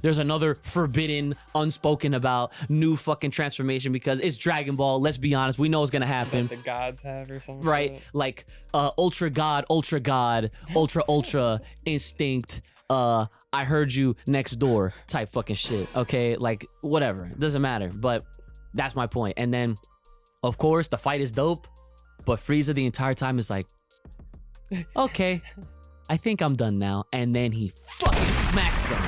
there's another forbidden, unspoken about new fucking transformation because it's Dragon Ball. Let's be honest, we know it's gonna happen. That the gods have or something. Right? Like Ultra God, Ultra Instinct, I heard you next door type fucking shit. Okay, like whatever, it doesn't matter. But that's my point. And then, of course, the fight is dope, but Frieza the entire time is like, okay, I think I'm done now. And then he fucking smacks him,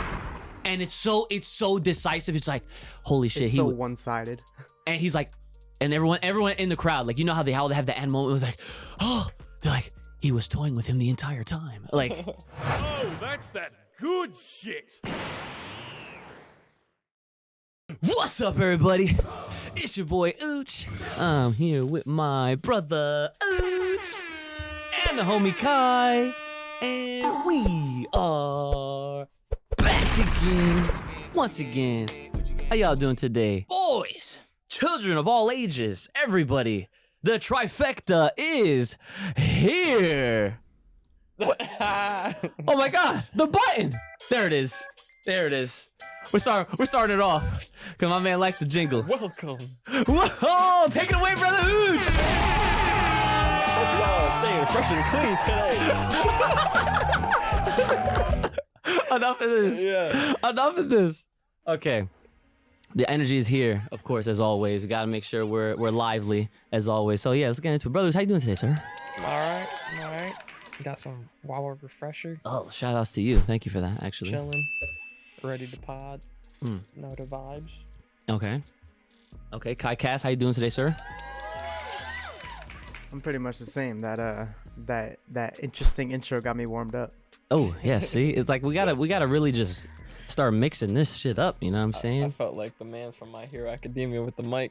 and it's so decisive. It's like, holy shit, it's so one-sided. And he's like, and everyone in the crowd, like, you know how they have that end moment with like, oh, they're like, he was toying with him the entire time. Like, oh, that's that good shit. What's up, everybody? It's your boy Ooch. I'm here with my brother Ooch and the homie Kai, and we are back again, once again. How y'all doing today? Boys, children of all ages, everybody, the trifecta is here. Oh my god, the button! There it is. There it is. We're starting it off because my man likes the jingle. Welcome. Whoa! Take it away, brother Ooch! Y'all staying fresh and clean today. Enough of this. Yeah. Enough of this. Okay. The energy is here, of course, as always. We gotta make sure we're lively, as always. So yeah, let's get into it. Brothers, how you doing today, sir? All right. Got some Wawa refresher. Oh, shout outs to you. Thank you for that, actually. Chilling. Ready to pod. Know the vibes. Okay. Okay, Kai Cass, how you doing today, sir? I'm pretty much the same. That interesting intro got me warmed up. Oh, yeah, see? It's like we gotta really just start mixing this shit up, you know what I'm saying? I felt like the man's from My Hero Academia with the mic.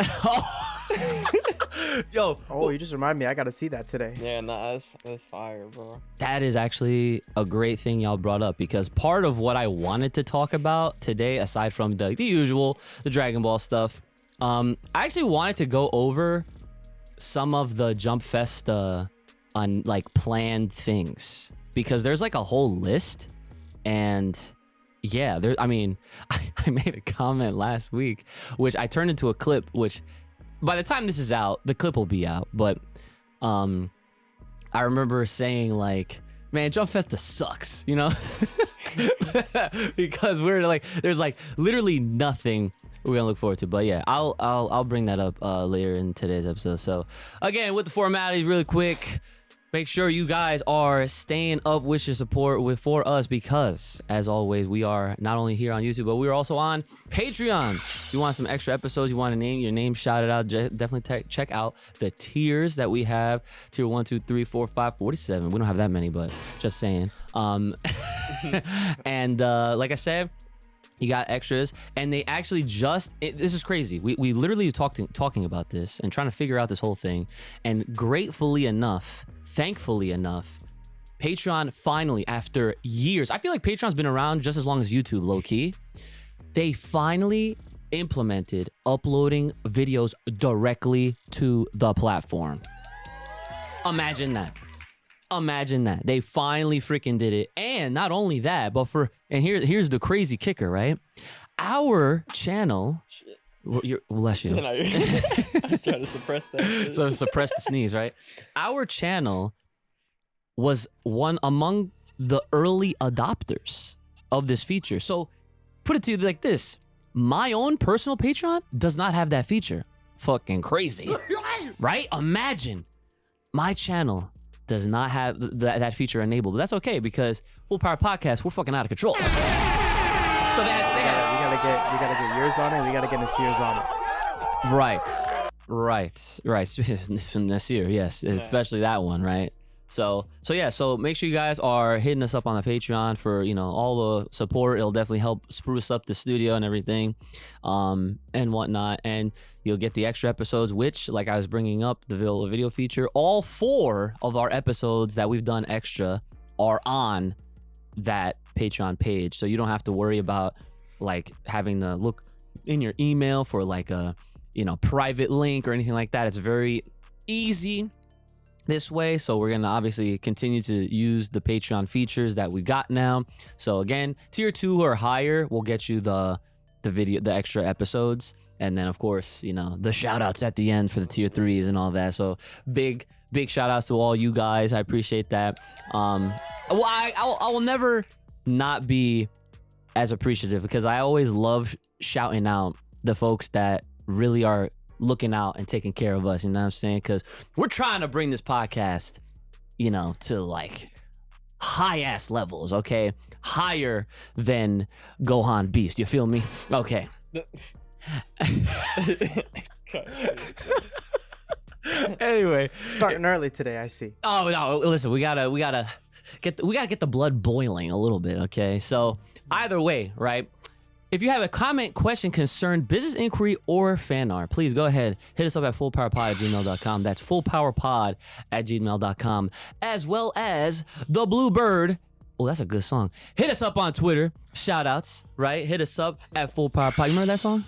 Yo. Oh, you just reminded me. I got to see that today. Yeah, nah, that's fire, bro. That is actually a great thing y'all brought up, because part of what I wanted to talk about today, aside from the usual, the Dragon Ball stuff, I actually wanted to go over some of the Jump Festa planned things, because there's like a whole list. And yeah, I made a comment last week, which I turned into a clip, which by the time this is out, the clip will be out. But I remember saying like, man, Jump Festa sucks, you know? Because we're like, there's like literally nothing we're gonna look forward to. But yeah, I'll bring that up later in today's episode. So again, with the formalities really quick, make sure you guys are staying up with your support for us, because as always, we are not only here on YouTube, but we are also on Patreon. If you want some extra episodes, you want to your name shouted out, definitely check out the tiers that we have. Tier 1, 2, 3, 4, 5, 47. We don't have that many, but just saying. And like I said, you got extras, and they actually this is crazy. We literally talking about this and trying to figure out this whole thing, and thankfully enough, Patreon finally, after years, I feel like Patreon's been around just as long as YouTube, low-key, they finally implemented uploading videos directly to the platform. Imagine that. They finally freaking did it. And not only that, but here's the crazy kicker, right? Our channel, bless you. I was trying to suppress that shit. So suppress the sneeze, right? Our channel was one among the early adopters of this feature. So put it to you like this. My own personal Patreon does not have that feature. Fucking crazy. Right? Imagine my channel does not have that feature enabled. But that's okay, because Full Power Podcast, we're fucking out of control. So we gotta get yours on it. We gotta get Nasir's on it. Right. Nasir, yes, especially that one, right? So make sure you guys are hitting us up on the Patreon for, all the support. It'll definitely help spruce up the studio and everything, and whatnot. And you'll get the extra episodes, which, like I was bringing up, the video feature, all 4 of our episodes that we've done extra are on that Patreon page. So you don't have to worry about like having to look in your email for like a, private link or anything like that. It's very easy this way. So we're gonna obviously continue to use the Patreon features that we got now. So again, tier 2 or higher will get you the extra episodes, and then of course, you know, the shout outs at the end for the tier 3s and all that. So big shout outs to all you guys. I appreciate that. Well, I will never not be as appreciative, because I always love shouting out the folks that really are looking out and taking care of us, you know what I'm saying? Because we're trying to bring this podcast, you know, to like high ass levels, okay? Higher than Gohan Beast, you feel me? Okay. Anyway, Starting early today, I see. oh no, listen, we gotta get the blood boiling a little bit, okay? So either way, right? If you have a comment, question, concern, business inquiry, or fan art, please go ahead, hit us up at fullpowerpod@gmail.com. That's fullpowerpod@gmail.com, as well as the Bluebird. Oh, that's a good song. Hit us up on Twitter. Shout outs, right? Hit us up at fullpowerpod. You remember that song?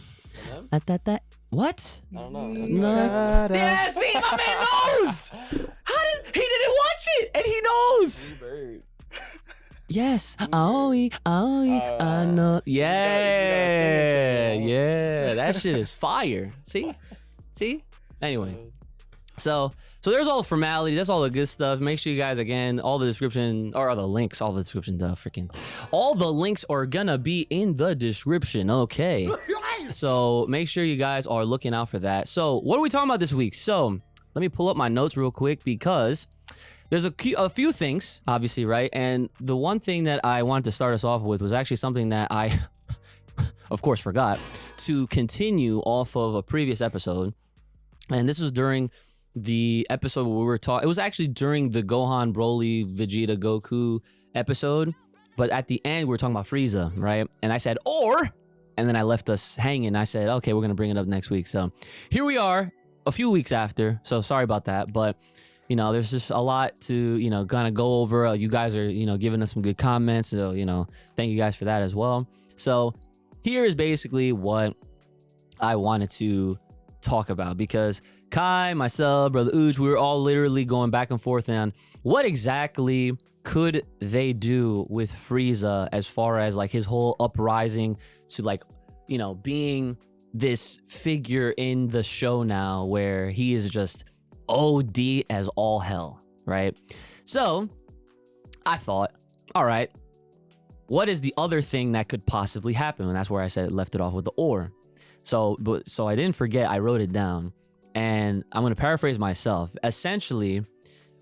That. What? I don't know. No. Yeah, see, my man knows. He didn't watch it, and he knows. Yes. I know. Yeah. That shit is fire. See? Anyway. So there's all the formalities. That's all the good stuff. Make sure you guys, again, all the description, or the links, all the description, all the links are gonna be in the description. Okay. So make sure you guys are looking out for that. So what are we talking about this week? So let me pull up my notes real quick, because there's a few things, obviously, right? And the one thing that I wanted to start us off with was actually something that I, of course, forgot to continue off of a previous episode. And this was during the episode where we were talking. It was actually during the Gohan, Broly, Vegeta, Goku episode. But at the end, we were talking about Frieza, right? And I said, and then I left us hanging. I said, okay, we're going to bring it up next week. So here we are a few weeks after. So sorry about that. But, you know, there's just a lot to, you know, kind of go over. You guys are, you know, giving us some good comments. So, you know, thank you guys for that as well. So here is basically what I wanted to talk about, because Kai, myself, Brother Uch, we were all literally going back and forth on what exactly could they do with Frieza, as far as like his whole uprising to, like, you know, being this figure in the show now where he is just OD as all hell, right? So I thought, all right, what is the other thing that could possibly happen? And that's where I said left it off with the or. So I didn't forget, I wrote it down, and I'm going to paraphrase myself. Essentially,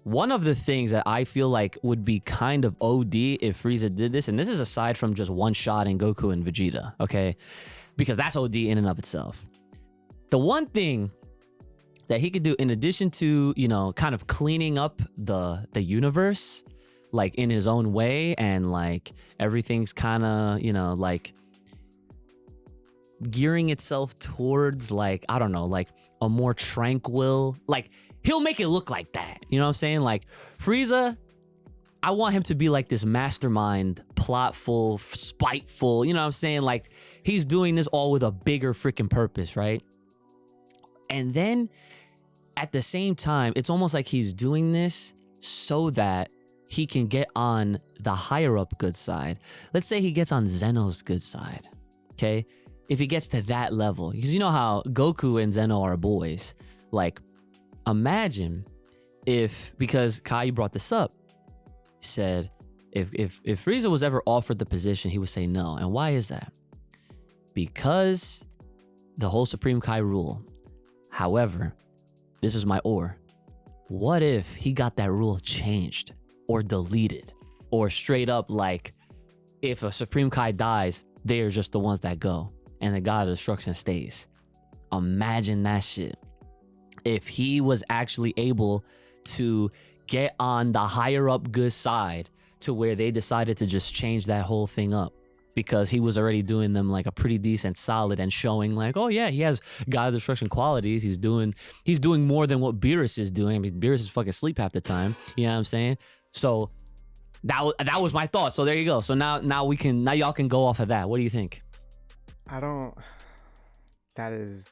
one of the things that I feel like would be kind of OD if Frieza did this, and this is aside from just one shot in Goku and Vegeta, okay? Because that's OD in and of itself. The one thing that he could do, in addition to, you know, kind of cleaning up the universe, like in his own way, and like everything's kind of, you know, like gearing itself towards, like, I don't know, like a more tranquil, like he'll make it look like that. You know what I'm saying? Like Frieza, I want him to be like this mastermind, plotful, spiteful, you know what I'm saying? Like he's doing this all with a bigger freaking purpose, right? And then at the same time, it's almost like he's doing this so that he can get on the higher up good side. Let's say he gets on Zeno's good side, okay? If he gets to that level, because you know how Goku and Zeno are boys. Like, imagine if, because Kai brought this up, he said, if Frieza was ever offered the position, he would say no. And why is that? Because the whole Supreme Kai rule. However, this is my or. What if he got that rule changed or deleted, or straight up, like, if a Supreme Kai dies, they are just the ones that go, and the God of Destruction stays? Imagine that shit. If he was actually able to get on the higher up good side to where they decided to just change that whole thing up, because he was already doing them like a pretty decent solid and showing like, oh yeah, he has God of Destruction qualities. He's doing more than what Beerus is doing. I mean, Beerus is fucking asleep half the time. You know what I'm saying? So that was my thought. So there you go. So now y'all can go off of that. What do you think? That is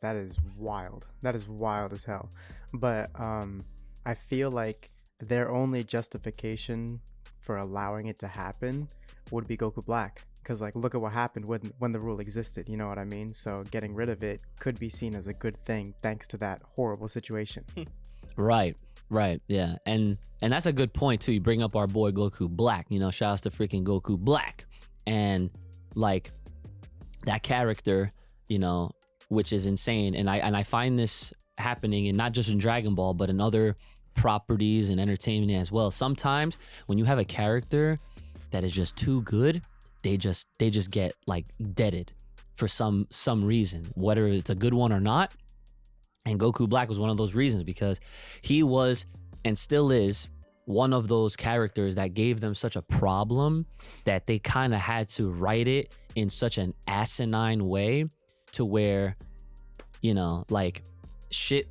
wild. That is wild as hell. But I I feel like their only justification for allowing it to happen would be Goku Black. Because, like, look at what happened when the rule existed, you know what I mean? So getting rid of it could be seen as a good thing thanks to that horrible situation. Right, yeah, and that's a good point too. You bring up our boy Goku Black. You know, shout outs to freaking Goku Black, and like that character, you know, which is insane. And I find this happening, and not just in Dragon Ball, but in other properties and entertainment as well. Sometimes when you have a character that is just too good, they just get like deaded for some reason, whether it's a good one or not. And Goku Black was one of those reasons, because he was and still is one of those characters that gave them such a problem that they kind of had to write it in such an asinine way to where, you know, like shit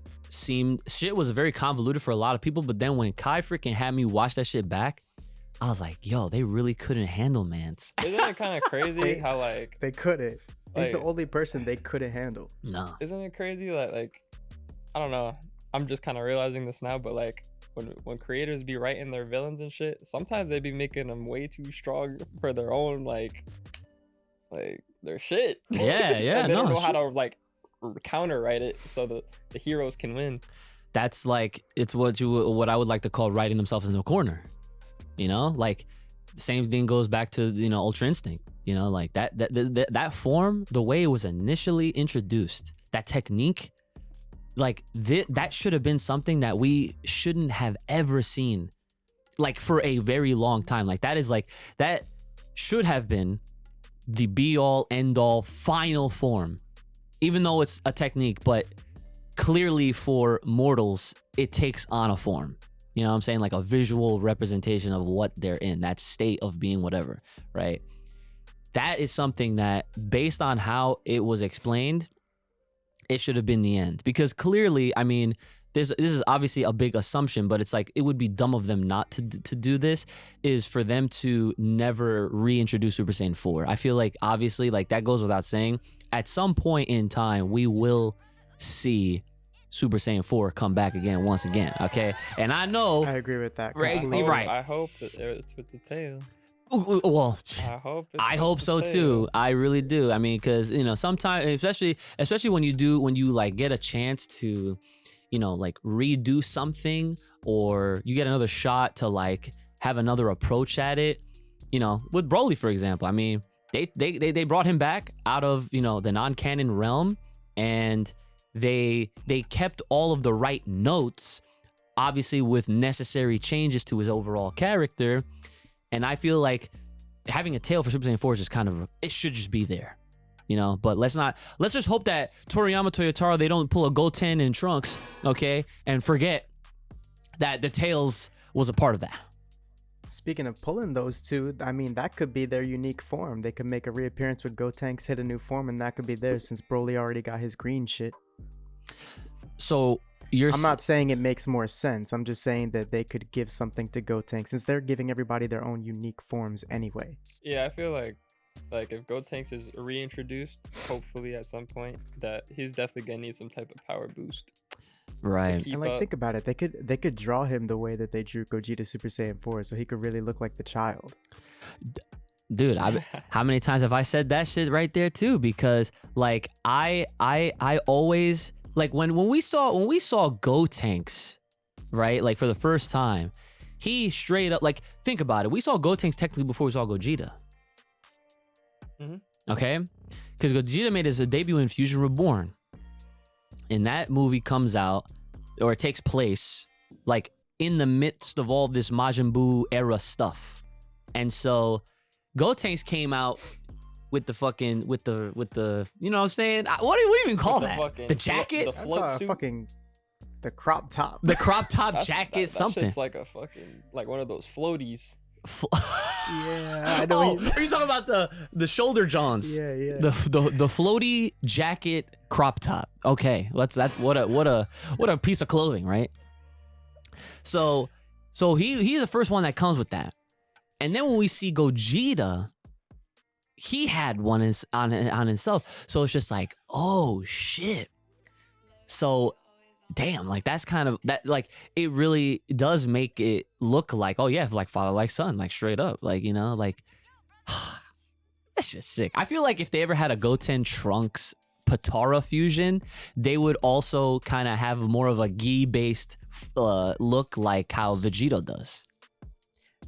was very convoluted for a lot of people. But then when Kai freaking had me watch that shit back, I was like, yo, they really couldn't handle Mance. Isn't it kind of crazy how like They couldn't. Like, He's the only person they couldn't handle. No. isn't it crazy that like I don't know. I'm just kind of realizing this now, but like when creators be writing their villains and shit, sometimes they be making them way too strong for their own like their shit. Yeah, And they don't no, know how to like counter write it so the heroes can win. That's like, it's what I would like to call writing themselves in the corner. You know, like the same thing goes back to, you know, Ultra Instinct. You know, like that form, the way it was initially introduced, that technique, like that should have been something that we shouldn't have ever seen, like for a very long time. Like that should have been the be all end all final form, even though it's a technique, but clearly for mortals, it takes on a form. You know what I'm saying? Like a visual representation of what they're in, that state of being whatever, right? That is something that, based on how it was explained, it should have been the end. Because clearly, I mean, this is obviously a big assumption, but it's like, it would be dumb of them not to do this, is for them to never reintroduce Super Saiyan 4. I feel like, obviously, like that goes without saying, at some point in time, we will see Super Saiyan 4 come back again once again, okay? And I know I agree with that. Right, completely. right. I hope that it's with the tail. well, I hope so the too. tail. I really do. I mean, because, you know, sometimes, especially when you like get a chance to, you know, like redo something, or you get another shot to like have another approach at it. You know, with Broly, for example, I mean, they brought him back out of, you know, the non-canon realm, and they kept all of the right notes, obviously with necessary changes to his overall character. And I feel like having a tail for Super Saiyan 4 is just kind of, it should just be there, you know? But let's just hope that Toriyama Toyotaro, they don't pull a Goten in Trunks, okay? And forget that the Tails was a part of that. Speaking of pulling those two, I mean, that could be their unique form. They could make a reappearance with Gotenks, hit a new form, and that could be theirs, since Broly already got his green shit. So I'm not saying it makes more sense. I'm just saying that they could give something to Gotenks, since they're giving everybody their own unique forms anyway. Yeah, I feel like if Gotenks is reintroduced, hopefully at some point, that he's definitely gonna need some type of power boost. right. And like, think about it. They could draw him the way that they drew Gogeta Super Saiyan 4, so he could really look like the child. Dude, how many times have I said that shit right there too? Because like I always, like when we saw Gotenks, right? Like for the first time, he straight up, like, think about it. We saw Gotenks technically before we saw Gogeta. Mhm. Okay? Because Gogeta made his debut in Fusion Reborn. And that movie comes out, or it takes place, like in the midst of all this Majin Buu era stuff. And so Gotenks came out with the fucking, with the, you know what I'm saying? What do you even call With the that? fucking The jacket? the float suit. Fucking the crop top. The crop top That's- jacket, that something. shit's like a fucking, like one of those floaties. Yeah, I know. Oh, are you talking about the shoulder johns? Yeah, yeah. The floaty jacket crop top. Okay, that's what a piece of clothing, right? So he's the first one that comes with that. And then when we see Gogeta, he had one on himself. So it's just like, oh shit. So damn, like that's kind of that, like it really does make it look like, oh yeah, like father like son, like straight up, like, you know, like that's just sick. I feel like if they ever had a Goten Trunks Patara fusion, they would also kind of have more of a gi based look like how Vegito does.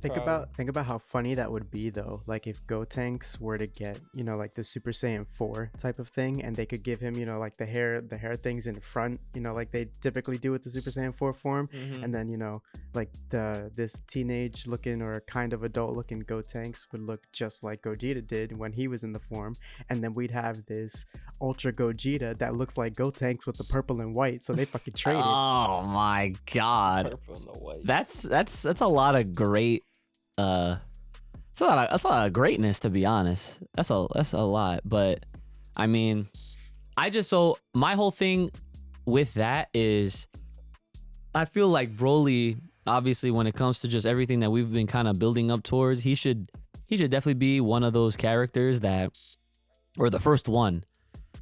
Think about how funny that would be though. Like if Gotenks were to get, you know, like the Super Saiyan 4 type of thing, and they could give him, you know, like the hair things in front, you know, like they typically do with the Super Saiyan 4 form, and then, you know, like this teenage looking or kind of adult looking Gotenks would look just like Gogeta did when he was in the form, and then we'd have this Ultra Gogeta that looks like Gotenks with the purple and white, so they fucking traded. Oh my god. Purple and the white. That's a lot of great that's a lot of greatness, to be honest. That's a lot. But I mean, so my whole thing with that is I feel like Broly, obviously when it comes to just everything that we've been kind of building up towards, he should definitely be one of those characters that, or the first one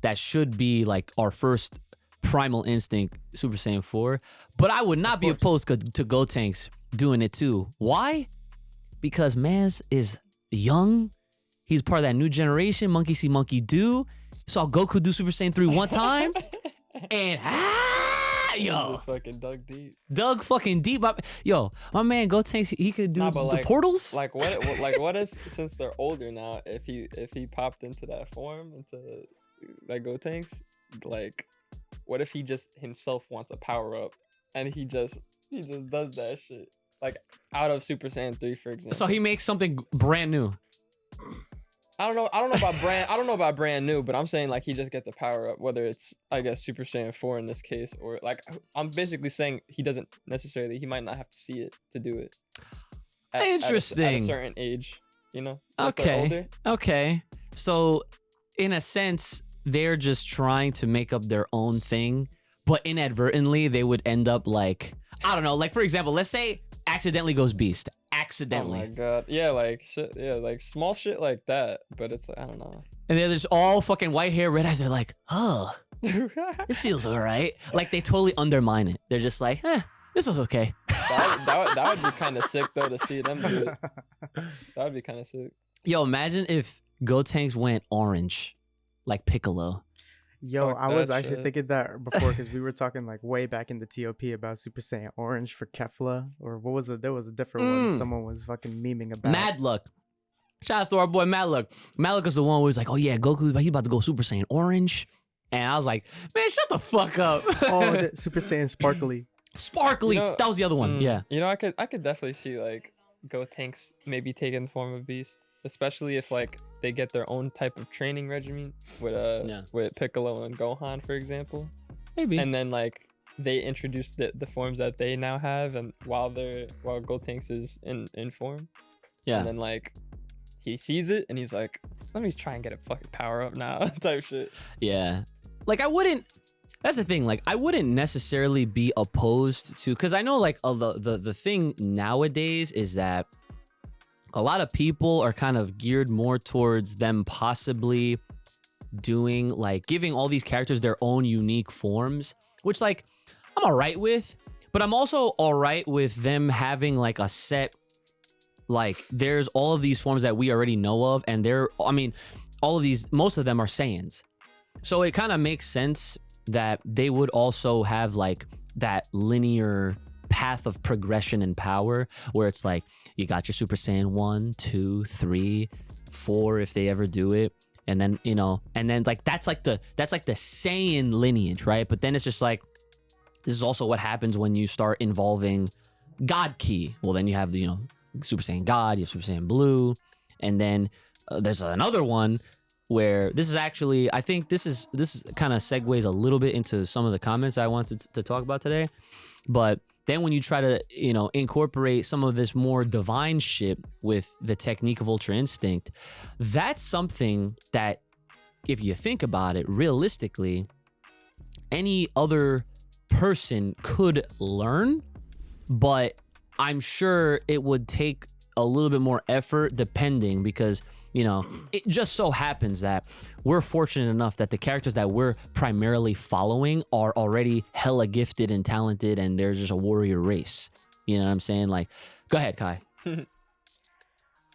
that should be like our first Primal Instinct Super Saiyan 4. But I would not be opposed to Gotenks doing it too. Why? Because Mans is young. He's part of that new generation. Monkey see, monkey do. Saw Goku do Super Saiyan 3 one time. And yo. Just fucking Dug fucking deep. My man Gotenks, he could do the portals. Like what if since they're older now, if he popped into that form, into like Gotenks, like what if he just himself wants a power up and he just does that shit? Like out of Super Saiyan 3, for example. So he makes something brand new. I don't know about brand new, but I'm saying like he just gets a power up, whether it's I guess Super Saiyan 4 in this case, or like I'm basically saying he might not have to see it to do it. Interesting. At a certain age, you know. Okay. So in a sense, they're just trying to make up their own thing, but inadvertently they would end up like, I don't know, like for example, let's say accidentally goes beast. Accidentally. Oh my god. Yeah, like shit. Yeah, like small shit like that. But it's I don't know. And they're just all fucking white hair, red eyes. They're like, oh, this feels all right. Like they totally undermine it. They're just like, this was okay. That would be kind of sick though to see them do it. That would be kind of sick. Yo, imagine if Gotenks went orange, like Piccolo. Yo, Fuck I was that actually shit. thinking that before because we were talking like way back in the TOP about Super Saiyan Orange for Kefla, or what was it? There was a different one someone was fucking memeing about. Mad Luck. Shout out to our boy Mad Luck. Mad Luck is the one who was like, oh yeah, Goku's he about to go Super Saiyan Orange. And I was like, man, shut the fuck up. Oh, Super Saiyan Sparkly. Sparkly. You know, that was the other one. Yeah. You know, I could definitely see like Gotenks maybe taking the form of Beast, especially if like they get their own type of training regimen with Piccolo and Gohan, for example. Maybe. And then like they introduce the forms that they now have, and while Gotenks is in form. Yeah. And then like he sees it and he's like, let me try and get a fucking power up now type shit. Yeah. Like that's the thing. Like I wouldn't necessarily be opposed to, because I know like the thing nowadays is that a lot of people are kind of geared more towards them possibly doing like giving all these characters their own unique forms, which like I'm all right with, but I'm also all right with them having like a set, like there's all of these forms that we already know of, and most of them are Saiyans. So it kind of makes sense that they would also have like that linear path of progression and power where it's like you got your Super Saiyan 1, 2, 3, 4 if they ever do it, and then like that's like the Saiyan lineage, right? But then it's just like this is also what happens when you start involving God Ki. Well, then you have the Super Saiyan God, you have Super Saiyan Blue, and then there's another one where this is actually, I think this is kind of segues a little bit into some of the comments I wanted to talk about today. But then when you try to, incorporate some of this more divine shit with the technique of Ultra Instinct, that's something that, if you think about it realistically, any other person could learn, but I'm sure it would take a little bit more effort depending, because You know, it just so happens that we're fortunate enough that the characters that we're primarily following are already hella gifted and talented, and they're just a warrior race. You know what I'm saying? Like, go ahead, Kai.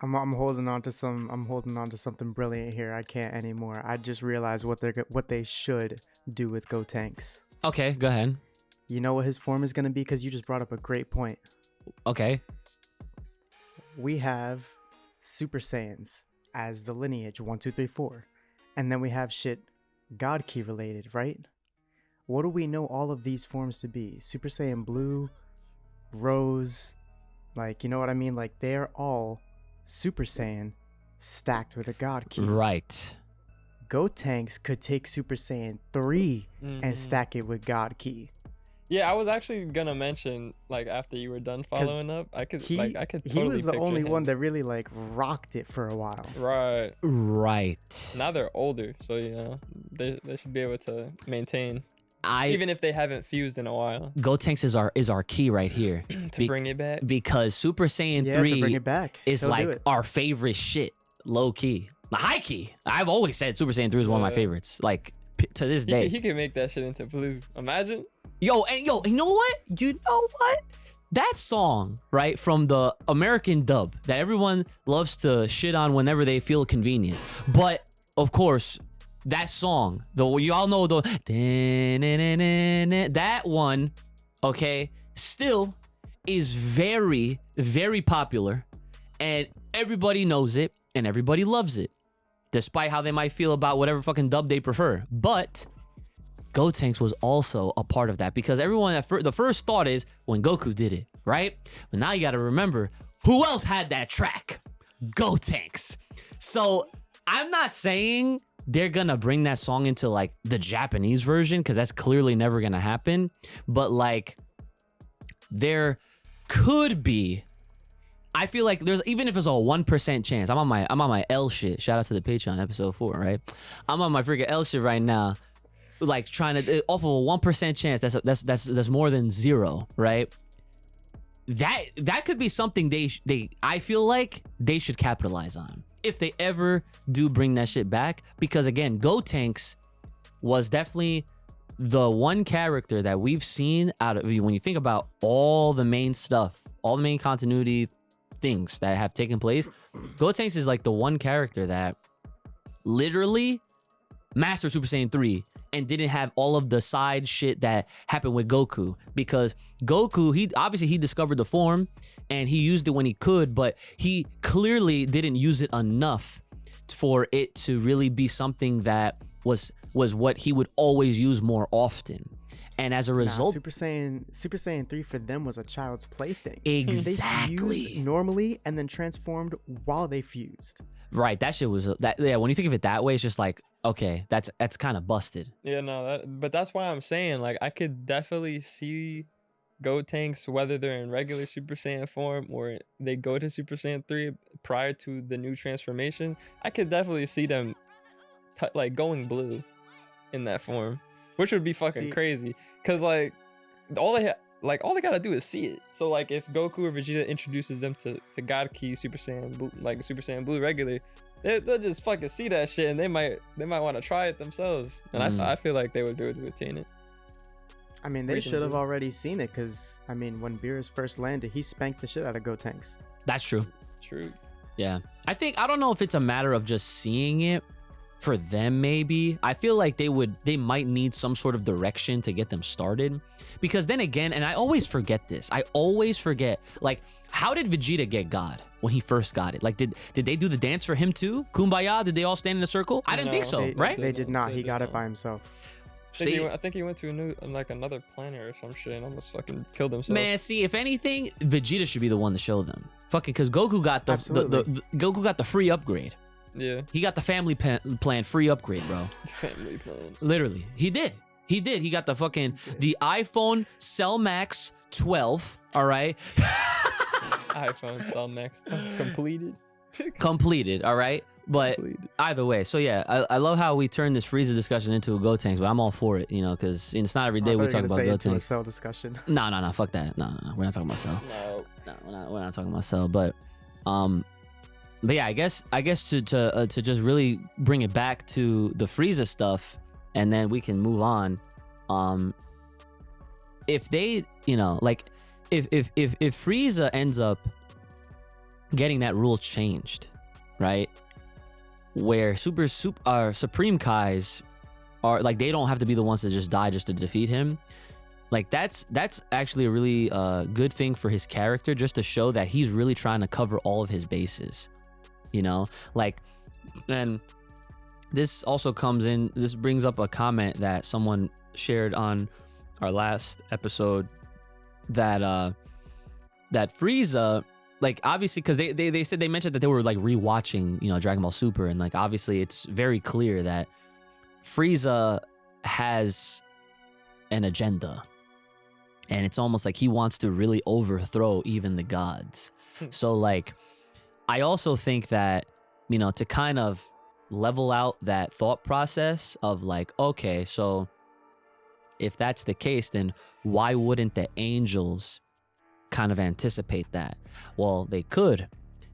I'm holding on to something brilliant here. I can't anymore. I just realized what they should do with Gotenks. Okay, go ahead. You know what his form is gonna be? Because you just brought up a great point. Okay. We have Super Saiyans as the lineage 1, 2, 3, 4, and then we have shit God Key related, right? What do we know all of these forms to be? Super Saiyan Blue, Rose, like, you know what I mean? Like, they're all Super Saiyan stacked with a God Key. Right. Gotenks could take Super Saiyan 3 and stack it with God Key. Yeah, I was actually gonna mention, like, after you were done following up, I could totally he was the only picture one him. that really like rocked it for a while. Right. Right. Now they're older, so you know they should be able to maintain, I even if they haven't fused in a while, Gotenks is our key right here. to bring it back. Because Super Saiyan Yeah, to bring 3 it back. is He'll do like it. our favorite shit, low key. High key. I've always said Super Saiyan 3 is one of my favorites. Like to this day. He can make that shit into blue. Imagine. Yo, you know what? You know what? That song, right, from the American dub that everyone loves to shit on whenever they feel convenient. But of course, that song, y'all know that one, okay, still is very, very popular, and everybody knows it and everybody loves it, despite how they might feel about whatever fucking dub they prefer. But Gotenks was also a part of that, because everyone the first thought is when Goku did it, right? But now you got to remember who else had that track? Gotenks. So I'm not saying they're gonna bring that song into like the Japanese version, because that's clearly never gonna happen. But like, there could be. I feel like there's, even if it's a 1% chance. I'm on my L shit. Shout out to the Patreon episode 4, right? I'm on my freaking L shit right now. Like trying to off of a 1% chance, that's more than zero, right? That could be something I feel like they should capitalize on if they ever do bring that shit back, because again, Gotenks was definitely the one character that we've seen out of, when you think about all the main stuff, all the main continuity things that have taken place, Gotenks is like the one character that literally mastered Super Saiyan 3 and didn't have all of the side shit that happened with Goku, because Goku, he discovered the form and he used it when he could, but he clearly didn't use it enough for it to really be something that was what he would always use more often. And as a result, Super Saiyan 3 for them was a child's plaything. Exactly. They fused normally and then transformed while they fused. Right, that shit was yeah, when you think of it that way, it's just like, okay, that's kind of busted. Yeah, no, but that's why I'm saying, like, I could definitely see Gotenks, whether they're in regular Super Saiyan form or they go to Super Saiyan 3 prior to the new transformation. I could definitely see them like going blue in that form, which would be fucking crazy, because like all they gotta do is see it. So like if Goku or Vegeta introduces them to God Key Super Saiyan Blue, like Super Saiyan Blue regular, they'll just fucking see that shit and they might want to try it themselves. And I feel like they would do it to attain it. I mean, they should have already seen it, because I mean, when Beerus first landed, he spanked the shit out of Gotenks. That's true. True. Yeah, I don't know if it's a matter of just seeing it for them. Maybe I feel like they might need some sort of direction to get them started, because then again, and I always forget this, like, how did Vegeta get God when he first got it? Like, did they do the dance for him too? Kumbaya? Did they all stand in a circle? I didn't think so, right? They did not. He got it by himself. I think he went to another planet or some shit and almost fucking killed himself. Man, see, if anything, Vegeta should be the one to show them. Fucking, because Goku got the Goku got the free upgrade. Yeah. He got the family plan free upgrade, bro. Family plan. Literally, he did. He got the fucking the iPhone Cell Max 12. All right. iPhone Cell Max completed. Completed. All right. But either way, so yeah, I love how we turned this Frieza discussion into a Gotenks, but I'm all for it, you know, because it's not every day we talk about Gotenks. Cell discussion. No, fuck that. No, we're not talking about Cell. No, we're not talking about Cell. But but yeah, I guess to just really bring it back to the Frieza stuff, and then we can move on. If they, like, if Frieza ends up getting that rule changed, right, where Supreme Kais are like, they don't have to be the ones to just die just to defeat him. Like, that's actually a really good thing for his character, just to show that he's really trying to cover all of his bases, like. And this also this brings up a comment that someone shared on our last episode, that Frieza, like, obviously, because they mentioned that they were like rewatching Dragon Ball Super, and like, obviously it's very clear that Frieza has an agenda, and it's almost like he wants to really overthrow even the gods. So like, I also think that, to kind of level out that thought process of like, okay, so if that's the case, then why wouldn't the angels kind of anticipate that? Well, they could,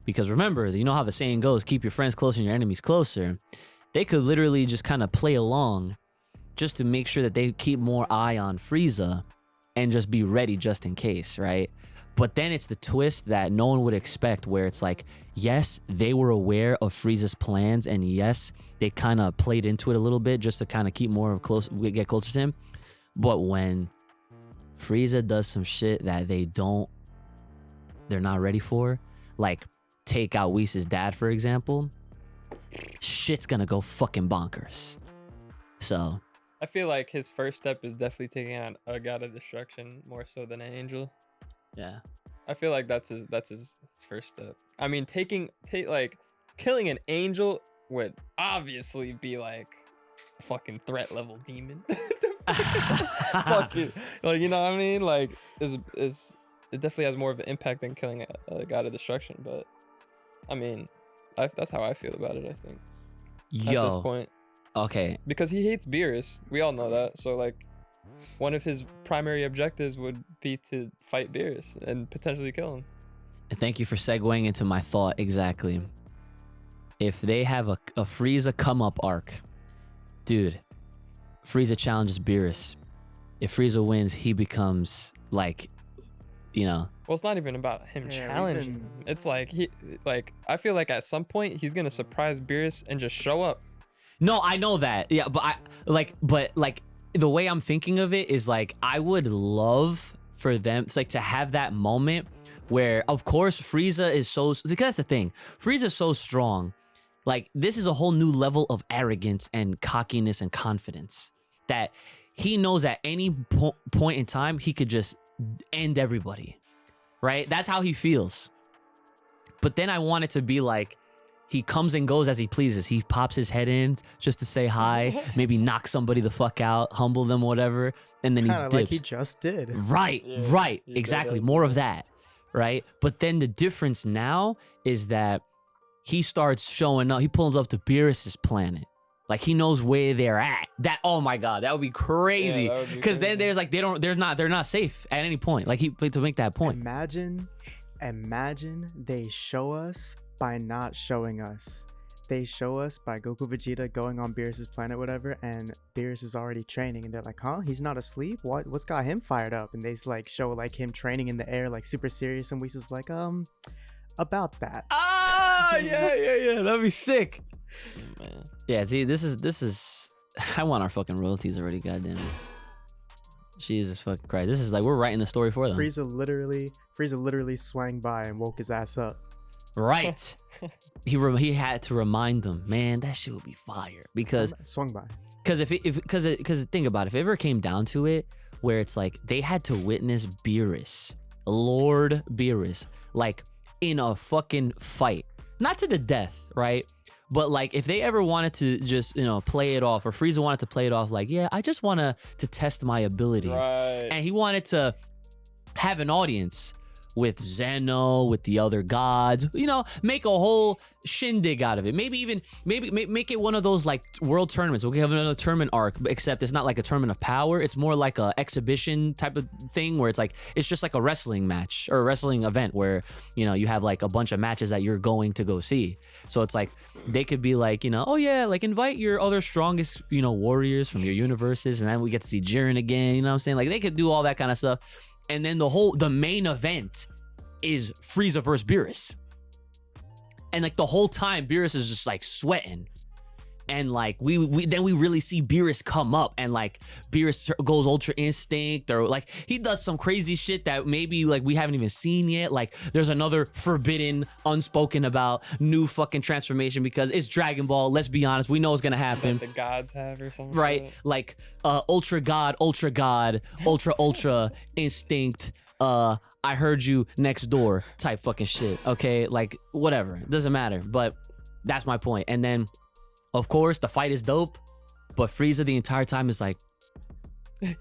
because remember, how the saying goes, keep your friends close and your enemies closer. They could literally just kind of play along just to make sure that they keep more eye on Frieza and just be ready just in case, right? But then it's the twist that no one would expect, where it's like, yes, they were aware of Frieza's plans, and yes, they kind of played into it a little bit just to kind of keep get closer to him. But when Frieza does some shit that they're not ready for, like take out Whis' dad, for example, shit's gonna go fucking bonkers. So I feel like his first step is definitely taking on a god of destruction more so than an angel. yeah. I feel like that's his first step. I mean, killing an angel would obviously be like a fucking threat level demon. Fucking, like, you know what I mean? Like, it definitely has more of an impact than killing a god of destruction. But I mean, that's how I feel about it, I think. At this point. Okay. Because he hates Beerus. We all know that. So like, one of his primary objectives would be to fight Beerus and potentially kill him. And thank you for segueing into my thought exactly. If they have a Frieza come up arc, dude, Frieza challenges Beerus. If Frieza wins, he becomes like, Well, it's not even about him challenging. It's like I feel like at some point he's gonna surprise Beerus and just show up. No, I know that. Yeah, but the way I'm thinking of it is like, I would love for them, it's like, to have that moment where, of course, Frieza is because that's the thing. Frieza is so strong. Like, this is a whole new level of arrogance and cockiness and confidence that he knows at any point in time he could just end everybody, right? That's how he feels. But then I want it to be like, he comes and goes as he pleases. He pops his head in just to say hi, maybe knock somebody the fuck out, humble them, whatever, and then he dips. Like he just did. Right, right, exactly. More of that, right? But then the difference now is that he starts showing up. He pulls up to Beerus's planet. Like, he knows where they're at. Oh my god, that would be crazy. Because then there's like, they're not safe at any point. Like, to make that point. Imagine they show us by not showing us. They show us by Goku Vegeta going on Beerus's planet, whatever, and Beerus is already training, and they're like, huh? He's not asleep? What's got him fired up? And they like show like him training in the air, like super serious, and Whis is like, about that. Ah, yeah. That'd be sick. Man. Yeah, see, this is I want our fucking royalties already, goddamn it. Jesus fucking Christ. This is like, we're writing the story for them. Frieza literally swang by and woke his ass up. Right. He had to remind them, man, that shit would be fire. Because swung by. Because because think about it, if it ever came down to it, where it's like they had to witness Beerus, Lord Beerus, like in a fucking fight, not to the death, right? But like, if they ever wanted to just, play it off, or Frieza wanted to play it off, like, yeah, I just want to test my abilities, Right. and he wanted to have an audience with Zeno, with the other gods, you know, make a whole shindig out of it. Maybe even make it one of those like world tournaments. We'll have another tournament arc, except it's not like a tournament of power. It's more like a exhibition type of thing where it's like it's just like a wrestling match or a wrestling event where, you know, you have like a bunch of matches that you're going to go see. So it's like they could be like, you know, oh yeah, like invite your other strongest, you know, warriors from your universes, and then we get to see Jiren again. You know what I'm saying? Like they could do all that kind of stuff. And then the main event is Frieza versus Beerus. And like the whole time Beerus is just like sweating. And like we really see Beerus come up, and like Beerus goes Ultra Instinct, or like he does some crazy shit that maybe like we haven't even seen yet. Like there's another forbidden, unspoken about new fucking transformation because it's Dragon Ball. Let's be honest, we know it's gonna happen. Like the gods have or something. Right? Like Ultra God, Ultra Instinct, I heard you next door type fucking shit. Okay, like whatever, doesn't matter. But that's my point. And then, of course, the fight is dope, but Frieza the entire time is like,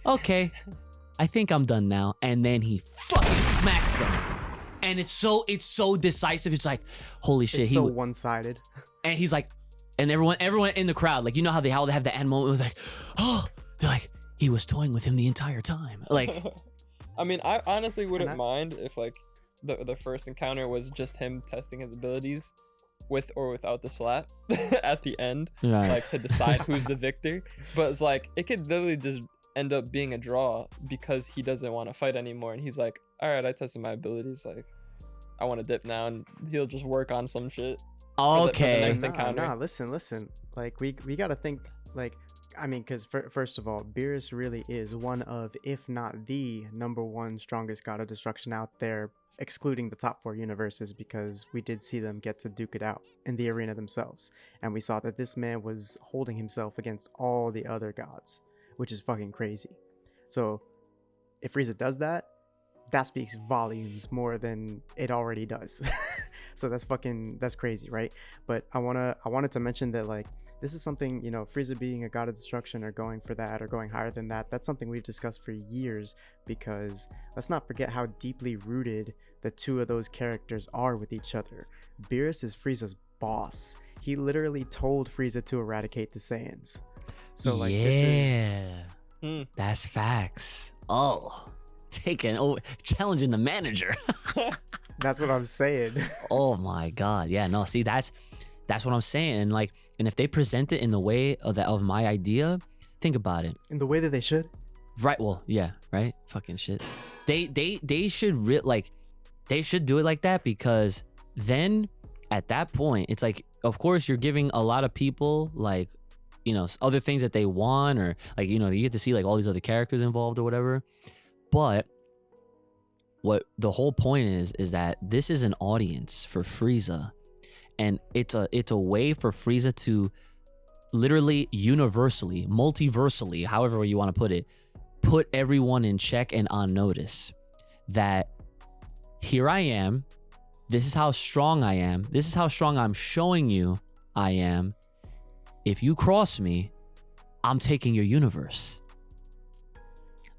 okay, I think I'm done now. And then he fucking smacks him, and it's so decisive. It's like, holy shit, It's so one-sided. and he's like, and everyone in the crowd, like, you know how they have that end moment with like, oh, they're like, he was toying with him the entire time, like. I mean, I honestly wouldn't mind if like the first encounter was just him testing his abilities with or without the slap at the end, Right. like to decide who's the victor. But it's like it could literally just end up being a draw because he doesn't want to fight anymore, and he's like, all right, I tested my abilities, like I want to dip now, and he'll just work on some shit. Okay. next encounter. Listen. Like we gotta think, like, I mean, because first of all, Beerus really is one of, if not the #1 strongest god of destruction out there, excluding the top 4 universes, because we did see them get to duke it out in the arena themselves. And we saw that this man was holding himself against all the other gods, which is fucking crazy. So if Frieza does that, that speaks volumes more than it already does. So that's crazy, right? But I wanted to mention that, like, this is something, you know, Frieza being a god of destruction or going for that or going higher than that, that's something we've discussed for years, because let's not forget how deeply rooted the two of those characters are with each other. Beerus is Frieza's boss. He literally told Frieza to eradicate the Saiyans. So like, this is That's facts. Oh, challenging the manager. that's what I'm saying. Oh my god, yeah, no, see, that's what I'm saying. And like, and if they present it in the way of my idea, think about it. In the way that they should. Right, well, yeah, right, fucking shit. They should they should do it like that, because then at that point it's like, of course you're giving a lot of people like, you know, other things that they want, or like, you know, you get to see like all these other characters involved or whatever. But what the whole point is that this is an audience for Frieza, and it's a way for Frieza to literally universally, multiversally, however you want to put everyone in check and on notice that here I am, this is how strong I am, this is how strong I'm showing you I am. If you cross me, I'm taking your universe.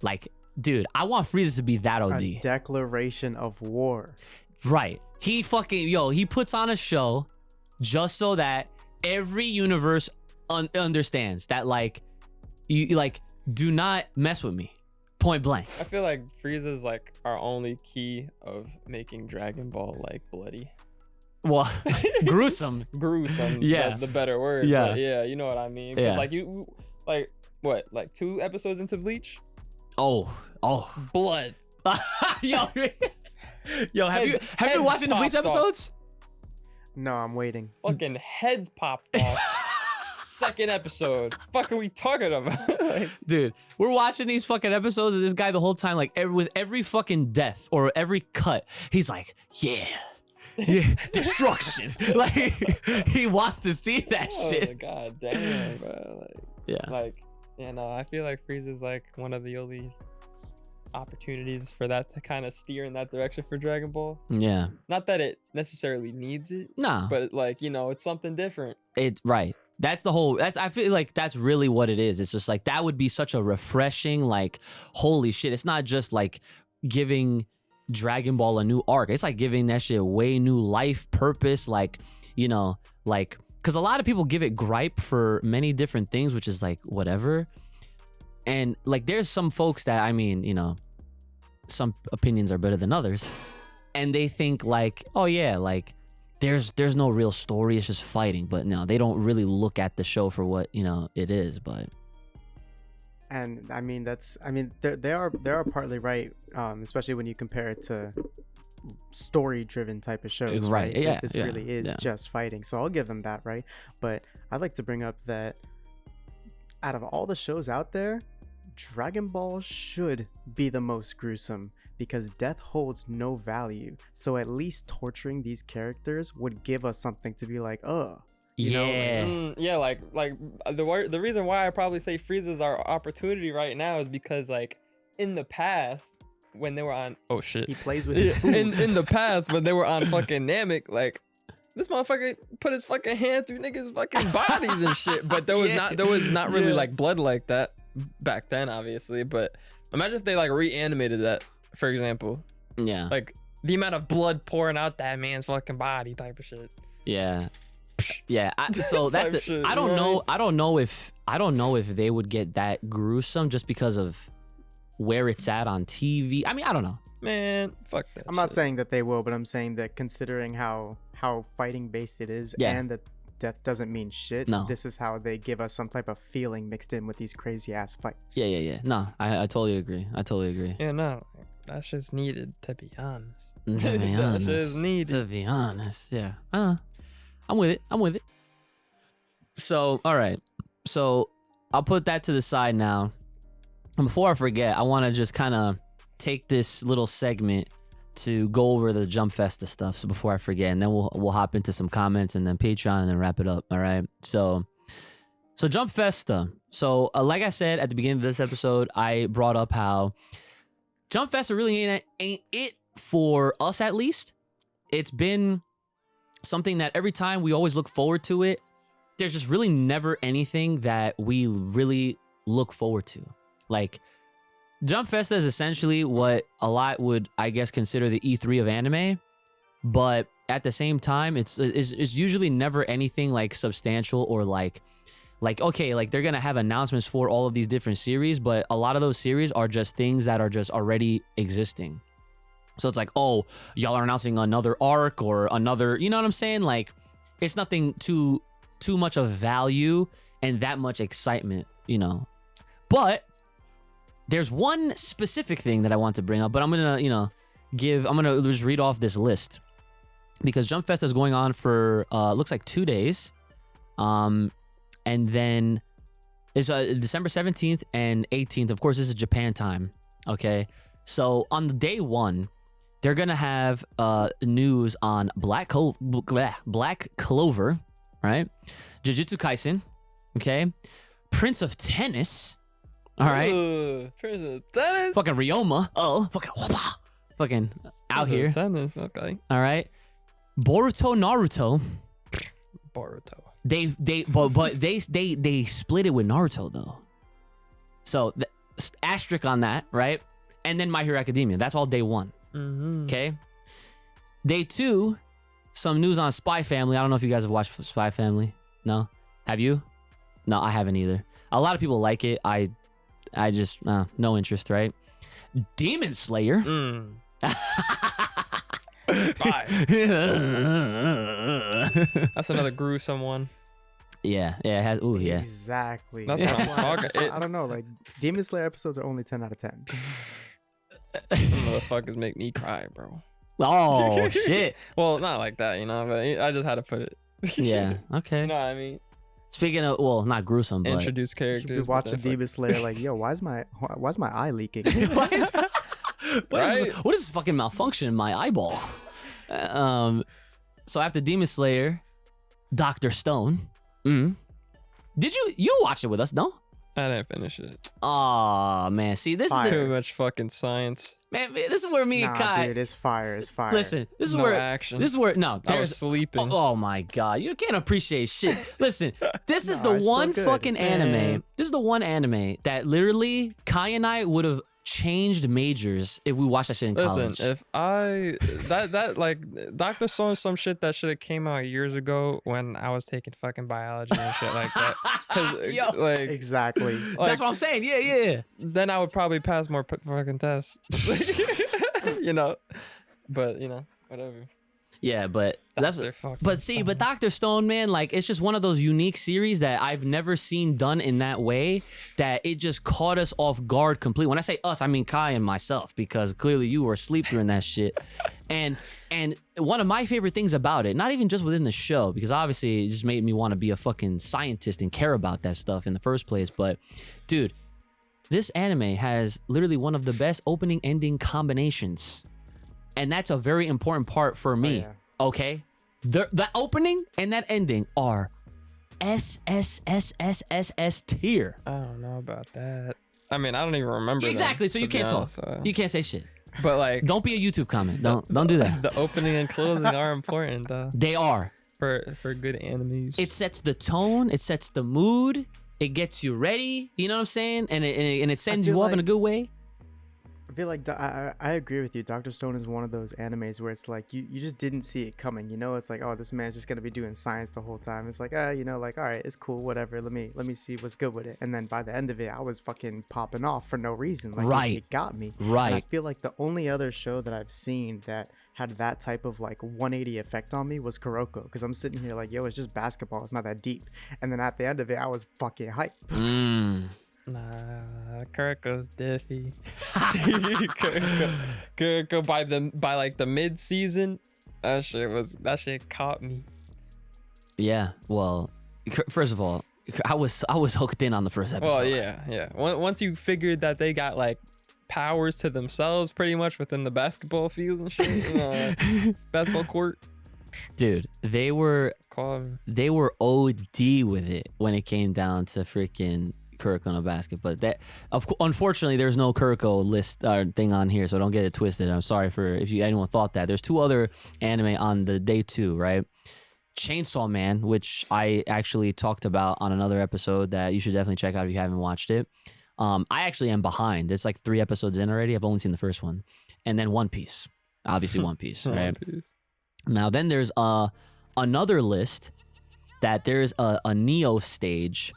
Like, dude, I want Frieza to be that OD. A declaration of war. Right. He fucking, he puts on a show just so that every universe understands that, like, you like, do not mess with me. Point blank. I feel like Frieza's like our only key of making Dragon Ball like bloody. Well, gruesome. Gruesome. Yeah. The better word. Yeah. But yeah, you know what I mean. 'Cause, Yeah. like you, like what, like 2 episodes into Bleach? Oh. Blood. Yo, have you been watching the Bleach popped off. episodes? No, I'm waiting. Fucking heads popped off. Second episode. Fuck are we talking about? Like, Dude, we're watching these fucking episodes of this guy the whole time, like with every fucking death or every cut, he's like, yeah, destruction. Like, he wants to see that oh shit. god damn, bro. Like, Yeah. like, yeah, no, I feel like Frieza's like one of the only opportunities for that to kind of steer in that direction for Dragon Ball. Yeah. Not that it necessarily needs it, Nah. but like, you know, it's something different. Right. That's the whole, I feel like that's really what it is. It's just like, that would be such a refreshing, like, holy shit. It's not just like giving, Dragon Ball a new arc. It's like giving that shit way new life, purpose, like, you know, like, because a lot of people give it gripe for many different things, which is like whatever. And like there's some folks that, I mean, you know, some opinions are better than others, and they think like, oh yeah, like there's no real story, it's just fighting. But no, they don't really look at the show for what, you know, it is. But And I mean they are partly right, especially when you compare it to story driven type of shows, right? Yeah, this really is just fighting, so I'll give them that, right? But I'd like to bring up that out of all the shows out there, Dragon Ball should be the most gruesome, because death holds no value. So at least torturing these characters would give us something to be like, you know, like the reason why I probably say Frieza is our opportunity right now is because like in the past when they were on he plays with his food. in the past when they were on fucking Namek, like this motherfucker put his fucking hand through niggas' fucking bodies and shit. But there was not really like blood like that back then, obviously. But imagine if they like reanimated that, for example. Yeah. Like the amount of blood pouring out that man's fucking body type of shit. Yeah. Yeah. So that's the shit, I don't know. I don't know if they would get that gruesome just because of where it's at on TV. I mean, I don't know. Man, fuck that. I'm not saying that they will, but I'm saying that considering how fighting based it is, and that death doesn't mean shit. No. This is how they give us some type of feeling mixed in with these crazy ass fights. Yeah. No, I totally agree. Yeah, no, that's just needed, to be honest. To be honest. That shit's needed. To be honest, yeah. I'm with it. So, all right. So I'll put that to the side now. And before I forget, I want to just kind of take this little segment to go over the Jump Festa stuff. So before I forget, and then we'll hop into some comments and then Patreon and then wrap it up. All right. So Jump Festa. So like I said at the beginning of this episode, I brought up how Jump Festa really ain't it for us, at least. It's been something that every time we always look forward to it. There's just really never anything that we really look forward to. Like, Jump Festa is essentially what a lot would, I guess, consider the E3 of anime, but at the same time, it's usually never anything like substantial or like okay, like they're gonna have announcements for all of these different series, but a lot of those series are just things that are just already existing. So it's like, oh, y'all are announcing another arc or another, you know what I'm saying? Like, it's nothing too much of value and that much excitement, you know. But there's one specific thing that I want to bring up, but I'm gonna, you know, I'm gonna just read off this list because Jump Festa is going on for looks like 2 days, and then it's December 17th and 18th. Of course, this is Japan time. Okay, so on the day one, they're gonna have news on Black Clover, right? Jujutsu Kaisen, okay, Prince of Tennis. All right. Prince of Tennis. Fucking Ryoma. Fucking out here. Tennis. Okay. All right. Naruto. They split it with Naruto though. So the asterisk on that, right? And then My Hero Academia. That's all day one. Mm-hmm. Okay. Day two, some news on Spy Family. I don't know if you guys have watched Spy Family. No? Have you? No, I haven't either. A lot of people like it. I just no interest, right? Demon Slayer. That's another gruesome one. Yeah, it has. Ooh, yeah. Exactly. That's what I'm talking. I don't know. Like, Demon Slayer episodes are only 10 out of 10. Motherfuckers make me cry, bro. Oh shit. Well, not like that, you know, but I just had to put it. Yeah. Okay. You know what I mean? Speaking of, well, not gruesome, but Introduce You characters. be watching Demon Slayer like, yo, why's my eye leaking? what is Right? what is this fucking malfunction in my eyeball? So after Demon Slayer, Dr. Stone. Did you watch it with us? No. I didn't finish it. Oh man, see this is Too much fucking science. man. This is where me and Nah, Kai. dude, it's fire. It's fire. Listen, this is No where action. This is where no. I was There's sleeping. oh my god, you can't appreciate shit. Listen, this is No, the it's so one good. fucking anime. Man. This is the one anime that literally Kai and I would have changed majors if we watched that shit in college. Listen, if I that like Dr. Stone is some shit that should have came out years ago when I was taking fucking biology and shit like that. 'Cause, Yo. like Exactly. That's what I'm saying. Yeah, yeah. then I would probably pass more fucking tests. You know, but you know, whatever. Yeah, but that's Dr. fucking but see, but Stone. Dr. Stone, man, like it's just one of those unique series that I've never seen done in that way, that it just caught us off guard completely. When I say us, I mean Kai and myself, because clearly you were asleep during that shit. And one of my favorite things about it, not even just within the show, because obviously it just made me want to be a fucking scientist and care about that stuff in the first place, but dude, this anime has literally one of the best opening ending combinations. And that's a very important part for me. yeah. Okay? The opening and that ending are tier. I don't know about that. I mean, I don't even remember. them, Exactly, so to you be can't talk. honest, so- You can't say shit. But like, Don't be a YouTube comment. Don't do that. the opening and closing are important They are. for good animes. It sets the tone, it sets the mood, it gets you ready, you know what I'm saying? And it sends feel you off in a like- good way. I feel like I agree with you. Dr. Stone is one of those animes where it's like you just didn't see it coming. You know, it's like, oh, this man's just gonna be doing science the whole time. It's like, you know, like, all right, it's cool, whatever. Let me see what's good with it. And then by the end of it, I was fucking popping off for no reason. Like, Right. it got me. And I Right. feel like the only other show that I've seen that had that type of like 180 effect on me was Kuroko, because I'm sitting here like, yo, it's just basketball. It's not that deep. And then at the end of it, I was fucking hyped. Mm. Nah, Kuroko's diffy. Kuroko by like the mid season, that shit caught me. Yeah. Well, first of all, I was hooked in on the first episode. Well, yeah. Once you figured that they got like powers to themselves, pretty much within the basketball field and shit, you know, like, basketball court. Dude, they were Call OD with it when it came down to freaking Kuroko no Basket. But that, unfortunately, there's no Kuroko list thing on here, so don't get it twisted. I'm sorry for if anyone thought that. There's 2 other anime on the day 2, right? Chainsaw Man, which I actually talked about on another episode that you should definitely check out if you haven't watched it. I actually am behind. There's like 3 episodes in already. I've only seen the first one. And then One Piece. Obviously One Piece, right? Now then there's another list that there's a Neo stage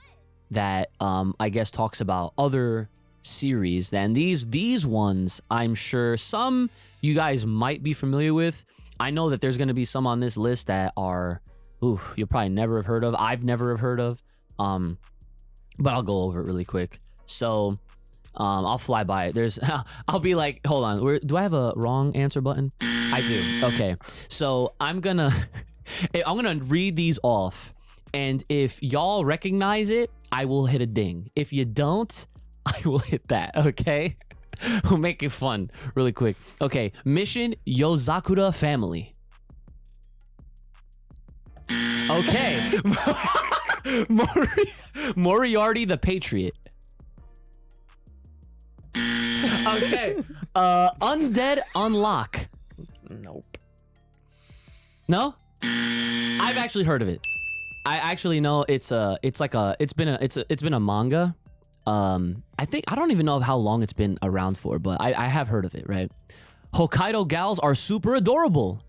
that I guess talks about other series. And these ones I'm sure some you guys might be familiar with. I know that there's going to be some on this list that are you'll probably never have heard of. I've never have heard of. But I'll go over it really quick. So I'll fly by it. There's I'll be like, hold on, do I have a wrong answer button? I do. Okay. So I'm gonna read these off, and if y'all recognize it, I will hit a ding. If you don't, I will hit that, okay? We'll make it fun really quick. Okay, Mission Yozakura Family. Okay. Moriarty the Patriot. Okay. Undead Unlock. Nope. No? I've actually heard of it. I actually know it's been a manga. I don't even know how long it's been around for, but I have heard of it, right? Hokkaido gals are super adorable.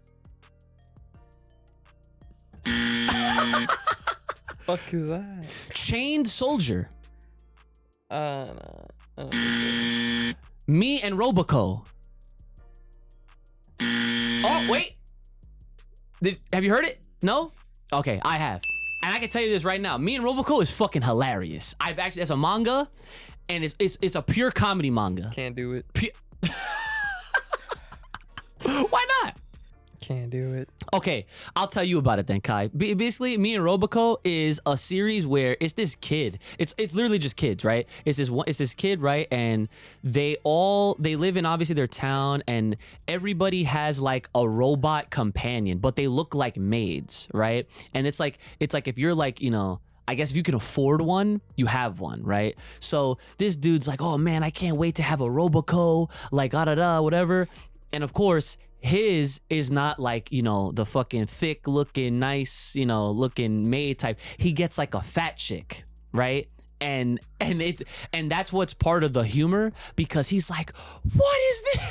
Fuck is that? Chained Soldier. No, I don't think Me and Roboco. Oh, wait. Have you heard it? No? Okay, I have. And I can tell you this right now. Me and Roboco is fucking hilarious. It's a manga, and it's a pure comedy manga. so. Can't do it. Why not? Can't do it. Okay, I'll tell you about it then, Kai. Basically, Me and Roboco is a series where it's this kid. It's literally just kids, right? It's this kid, right? And they live in obviously their town, and everybody has like a robot companion, but they look like maids, right? And it's like if you're like, you know, I guess if you can afford one, you have one, right? So this dude's like, oh man, I can't wait to have a Roboco, like whatever. And of course, his is not like, you know, the fucking thick looking, nice, you know, looking maid type. He gets like a fat chick, right? and that's what's part of the humor, because he's like, what is this?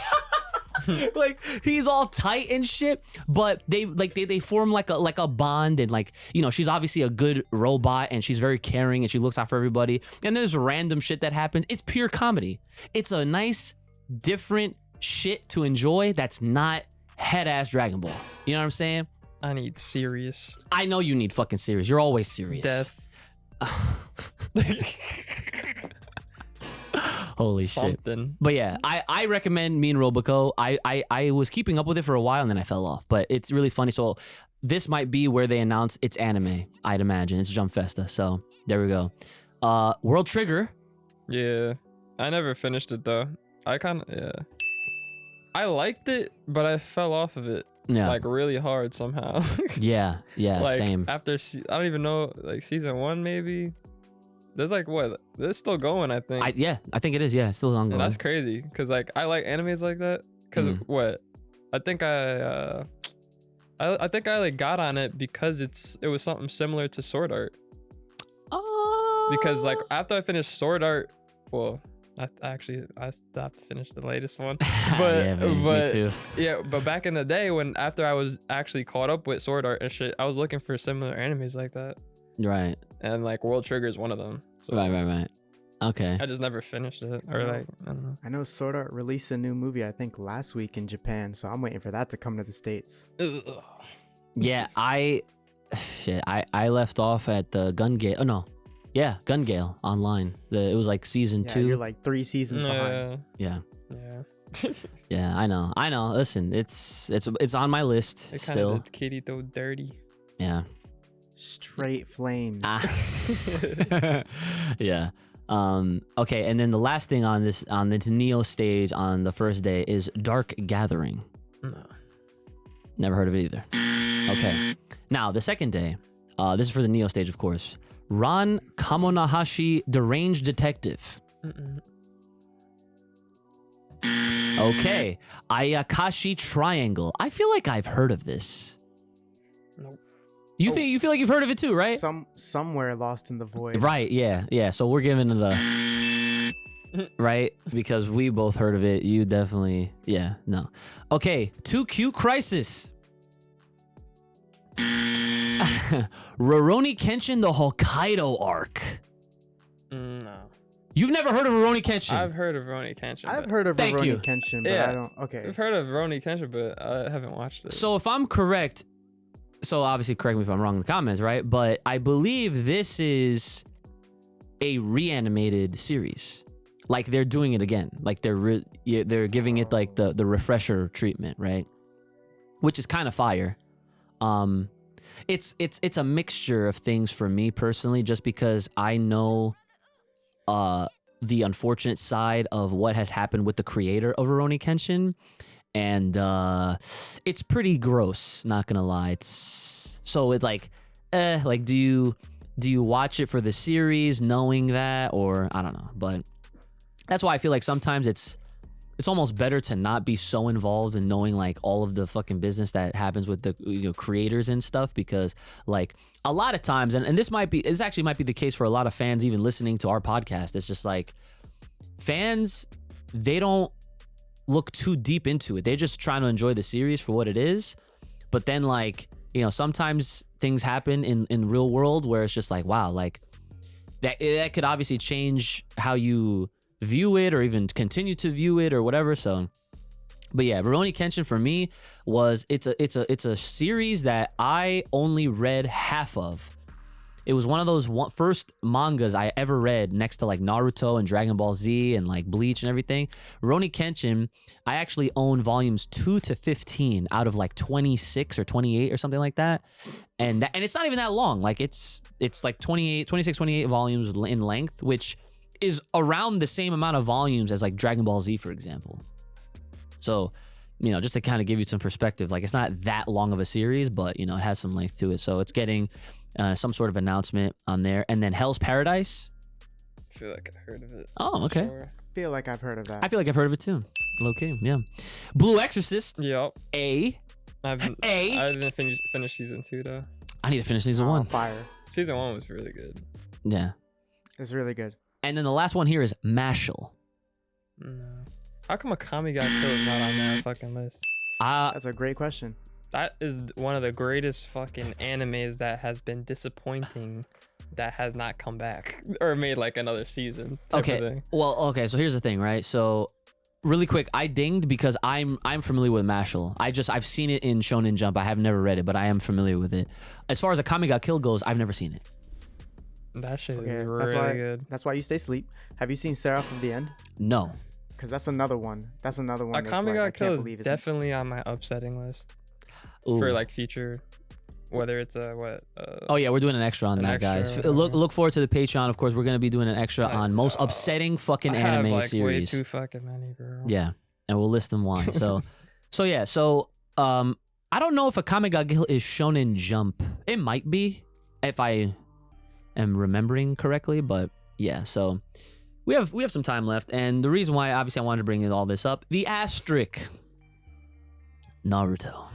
Like, he's all tight and shit, but they form like a bond, and like, you know, she's obviously a good robot and she's very caring and she looks out for everybody, and there's random shit that happens. It's pure comedy. It's a nice different shit to enjoy that's not head ass Dragon Ball. You know what I'm saying? I need serious. I know you need fucking serious. You're always serious. Death. Holy shit. Something. But yeah, I recommend Me and Roboco. I was keeping up with it for a while and then I fell off, but it's really funny. So this might be where they announce it's anime, I'd imagine. It's Jump Festa. So there we go. World Trigger. Yeah. I never finished it though. Yeah. I liked it, but I fell off of it. Yeah. Like really hard somehow. Yeah, like, same. After I don't even know, like season 1 maybe. There's like what? There's still going, I think. I think it is. Yeah, it's still ongoing. And that's crazy, cause like I like animes like that. Cause what? I think I think I like got on it because it was something similar to Sword Art. Because like after I finished Sword Art, well, I stopped to finish the latest one. But yeah, me too. Yeah, but back in the day after I was actually caught up with Sword Art and shit, I was looking for similar animes like that. Right. And like World Trigger is one of them. So Right. Okay. I just never finished it, or like I don't know. I know Sword Art released a new movie, I think last week in Japan, so I'm waiting for that to come to the States. Ugh. Yeah, I left off at the Gun Gale. Oh no. Yeah, Gun Gale online. It was like season 2. You're like 3 seasons behind. Yeah. Yeah. Yeah, I know. Listen, it's on my list It still. kind of kitty though dirty. Yeah. Straight flames. Yeah. Okay, and then the last thing on the Neo stage on the first day is Dark Gathering. No. Never heard of it either. Okay. Now, the second day, this is for the Neo stage, of course. Ran Kamonahashi Deranged Detective. Okay. Ayakashi Triangle. I feel like I've heard of this. Nope. You feel like you've heard of it too, right? Somewhere lost in the void. Right, yeah. So we're giving it a right, because we both heard of it. You definitely, yeah, no. Okay, 2Q Crisis. Rurouni Kenshin, the Hokkaido arc. No. You've never heard of Rurouni Kenshin? I've heard of Rurouni Kenshin. I've heard of Thank you. Rurouni Kenshin, but Yeah. I don't. Okay. I've heard of Rurouni Kenshin, but I haven't watched it. So if I'm correct, so obviously correct me if I'm wrong in the comments, right? But I believe this is a reanimated series. Like they're doing it again. Like they're giving it like the refresher treatment, right? Which is kind of fire. It's a mixture of things for me personally, just because I know the unfortunate side of what has happened with the creator of Rurouni Kenshin, and it's pretty gross, not gonna lie. It's like do you watch it for the series knowing that, or I don't know, but that's why I feel like sometimes it's almost better to not be so involved in knowing like all of the fucking business that happens with the creators and stuff, because like a lot of times, and this actually might be the case for a lot of fans even listening to our podcast, it's just like fans, they don't look too deep into it. They're just trying to enjoy the series for what it is. But then like, you know, sometimes things happen in real world where it's just like, wow, like that could obviously change how you view it or even continue to view it or whatever. So, but yeah, Rurouni Kenshin for me was it's a series that I only read half of. It was one of those first mangas I ever read next to like Naruto and Dragon Ball Z and like Bleach and everything. Rurouni Kenshin, I actually own volumes 2 to 15 out of like 26 or 28 or something like that. And it's not even that long. Like it's like 26, 28 volumes in length, which is around the same amount of volumes as like Dragon Ball Z, for example. So, you know, just to kind of give you some perspective, like it's not that long of a series, but you know, it has some length to it. So it's getting some sort of announcement on there. And then Hell's Paradise. I feel like I heard of it. Oh, okay. Sure. I feel like I've heard of that. I feel like I've heard of it too. Low key, yeah. Blue Exorcist. Yep. I haven't finished season 2 though. need to finish season 1. Fire. Season 1 was really good. Yeah. It's really good. And then the last one here is Mashal. No. How come Akami got killed not on that fucking list? That's a great question. That is one of the greatest fucking animes that has been disappointing, that has not come back or made like another season. Okay. Well, okay. So here's the thing, right? So really quick, I dinged because I'm familiar with Mashal. I've seen it in Shonen Jump. I have never read it, but I am familiar with it. As far as Akami got killed goes, I've never seen it. That shit Okay, is really good. That's why you stay asleep. Have you seen Sarah from the End? No. Because that's another one. That's another one. That's Akami like, I got can't killed believe is it's definitely on my upsetting list Ooh. for like future, whether it's Oh yeah, we're doing an extra on an that, guys. extra, Look forward to the Patreon. Of course, we're gonna be doing an extra Like, on most upsetting fucking I have, anime like, series. way too fucking many, bro. Yeah, and we'll list them why. So I don't know if Akame ga Kill is Shonen Jump. It might be, if I am remembering correctly, but yeah. So we have some time left, and the reason why, obviously, I wanted to bring all this up, the asterisk, Naruto.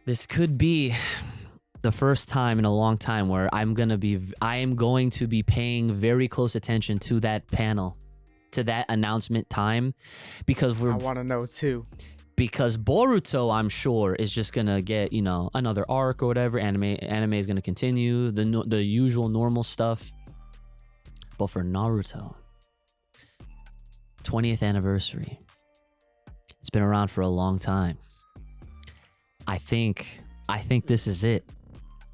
This could be the first time in a long time where I am going to be paying very close attention to that panel, to that announcement time, because I want to know too. Because Boruto, I'm sure, is just gonna get, another arc or whatever. Anime is gonna continue the usual normal stuff. But for Naruto, 20th anniversary. It's been around for a long time. I think this is it.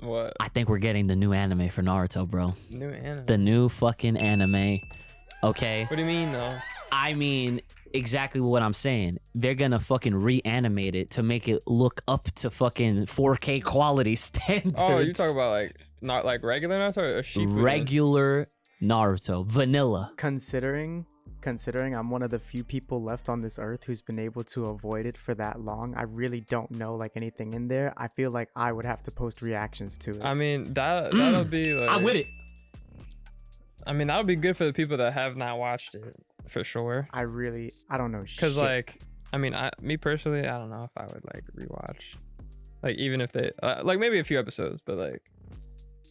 What? I think we're getting the new anime for Naruto, bro. New anime? The new fucking anime. Okay? What do you mean, though? I mean exactly what I'm saying. They're gonna fucking reanimate it to make it look up to fucking 4K quality standards. Oh, you talking about like not like regular Naruto or Shippuden? Regular Naruto, vanilla. Considering I'm one of the few people left on this earth who's been able to avoid it for that long, I really don't know like anything in there. I feel like I would have to post reactions to it. I mean, that'll be like... I'm with it. I mean, that'll be good for the people that have not watched it, for sure. I don't know Because, shit. like, I mean, me personally, I don't know if I would, like, rewatch. Like, even if they... like, maybe a few episodes, but, like,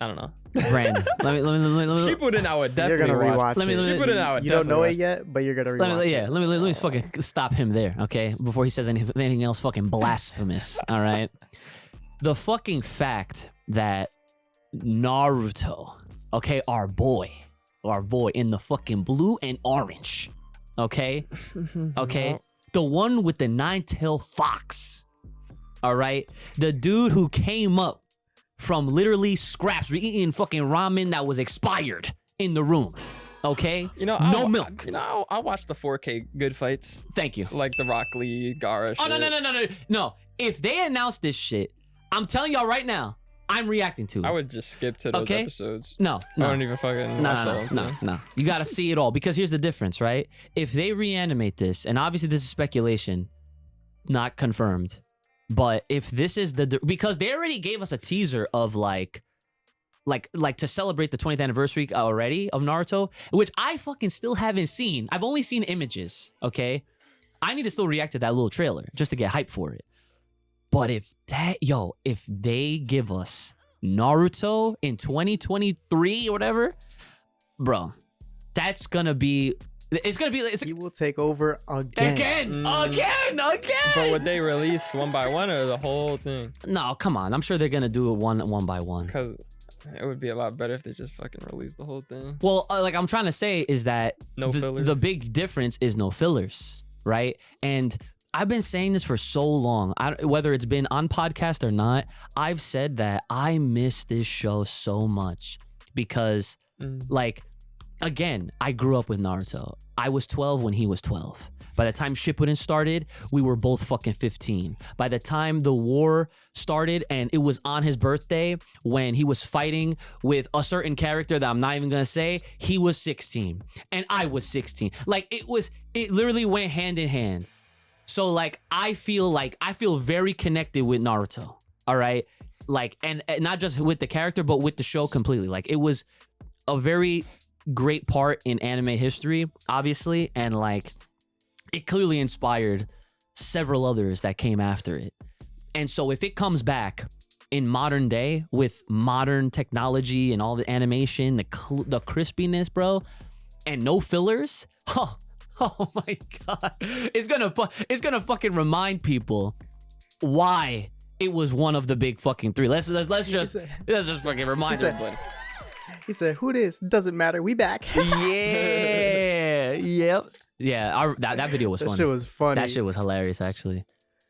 I don't know. Brandon, let me Shippuden, I would definitely You're gonna watch. rewatch it. Shippuden, I would You don't know definitely it yet, but you're gonna rewatch it. let me fucking stop him there, okay? Before he says anything else fucking blasphemous, all right? The fucking fact that Naruto, okay, our boy in the fucking blue and orange, okay? Okay? The one with the nine-tailed fox, all right? The dude who came up from literally scraps. We're eating fucking ramen that was expired in the room. Okay? No milk. I'll watch the 4K good fights. Thank you. Like the Rock Lee, Gara Oh, shit. no. If they announce this shit, I'm telling y'all right now, I'm reacting to it. I would just skip to those Okay? episodes. No. I don't even fucking watch all of them. No. You gotta see it all, because here's the difference, right? If they reanimate this, and obviously this is speculation, not confirmed, but if this is because they already gave us a teaser of like to celebrate the 20th anniversary already of Naruto, which I fucking still haven't seen. I've only seen images, okay? I need to still react to that little trailer just to get hype for it. But if they give us Naruto in 2023 or whatever, bro, it's gonna be He will take over again. Again. But would they release one by one or the whole thing? No, come on. I'm sure they're gonna do it one by one. Because it would be a lot better if they just fucking released the whole thing. Well, like I'm trying to say is that No fillers. the big difference is no fillers, right? And I've been saying this for so long, whether it's been on podcast or not, I've said that I miss this show so much because, like, again, I grew up with Naruto. I was 12 when he was 12. By the time Shippuden started, we were both fucking 15. By the time the war started and it was on his birthday when he was fighting with a certain character that I'm not even gonna say, he was 16 and I was 16. Like it literally went hand in hand. So like I feel very connected with Naruto. All right. Like, and not just with the character, but with the show completely. Like it was a very great part in anime history, obviously, and like it clearly inspired several others that came after it. And so if it comes back in modern day with modern technology and all the animation, the crispiness, bro, and no fillers. Oh my god, it's gonna fucking remind people why it was one of the big fucking three. Let's just fucking remind everybody. He said, "Who this? Doesn't matter. We back." Yeah. Yep. Yeah. That video was funny. That shit was funny. That shit was hilarious, actually.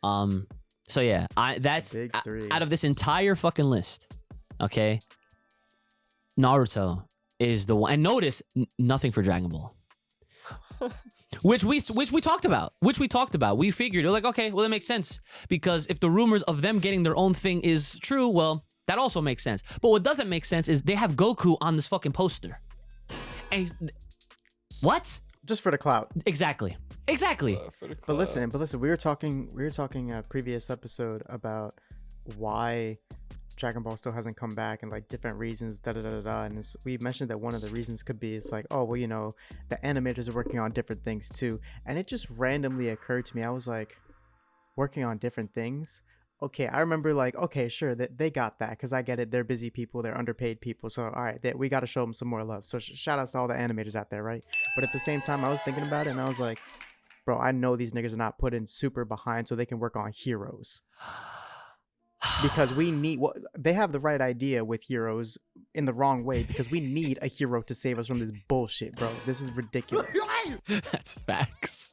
So yeah, that's Big three. out of this entire fucking list. Okay. Naruto is the one, and notice nothing for Dragon Ball. Which we talked about. We figured, we're like, okay, well, that makes sense, because if the rumors of them getting their own thing is true, well, that also makes sense. But what doesn't make sense is they have Goku on this fucking poster. And what? Just for the clout. Exactly. But listen, we were talking a previous episode about why Dragon Ball still hasn't come back and like different reasons, and we mentioned that one of the reasons could be it's like, oh well, you know, the animators are working on different things too, and it just randomly occurred to me. I was like, working on different things. Okay, I remember like, okay, sure, that they got that, because I get it. They're busy people, they're underpaid people, so all right, we got to show them some more love. So shout outs to all the animators out there, right? But at the same time, I was thinking about it and I was like, bro, I know these niggas are not put in super behind so they can work on heroes. Because we need, well, they have the right idea with heroes in the wrong way, because we need a hero to save us from this bullshit, bro. This is ridiculous. That's facts.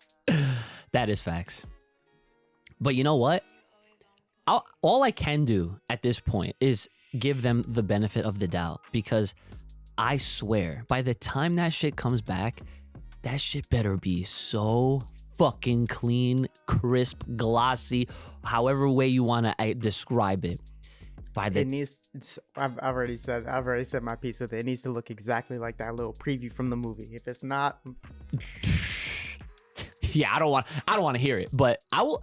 That is facts. But you know what? All I can do at this point is give them the benefit of the doubt, because I swear by the time that shit comes back, that shit better be so fucking clean, crisp, glossy, however way you want to describe it. I've already said my piece with it. It needs to look exactly like that little preview from the movie. If it's not, yeah, I don't want to hear it, but I'm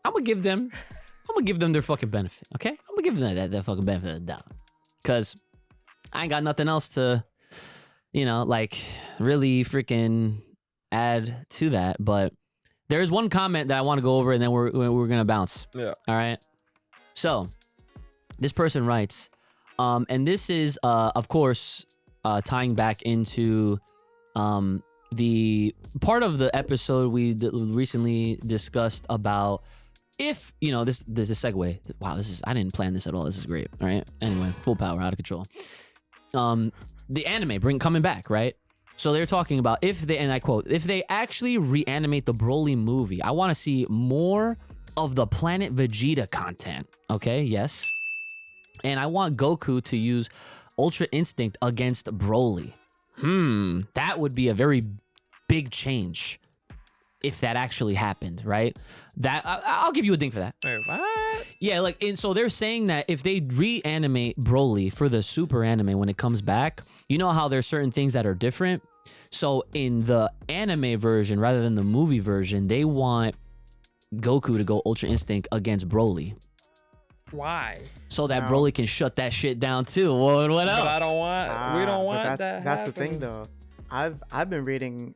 gonna give them their fucking benefit, okay? I'm gonna give them that fucking benefit of the doubt, because I ain't got nothing else to, like really freaking add to that. But there's one comment that I want to go over, and then we're gonna bounce. Yeah. All right. So this person writes, and this is of course tying back into the part of the episode we recently discussed about, if this is a segue. Wow, I didn't plan this at all. This is great. All right. Anyway, full power, out of control. The anime coming back, right? So they're talking about, and I quote, if they actually reanimate the Broly movie, I want to see more of the Planet Vegeta content. Okay, yes. And I want Goku to use Ultra Instinct against Broly. That would be a very big change if that actually happened, right? That I'll give you a ding for that. Wait, what? Yeah, like, and so they're saying that if they reanimate Broly for the Super anime when it comes back, you know how there's certain things that are different. So in the anime version rather than the movie version, they want Goku to go Ultra Instinct against Broly. Why? So that Broly can shut that shit down too. What else? But I don't want. We don't want that. That's the thing, though. I've been reading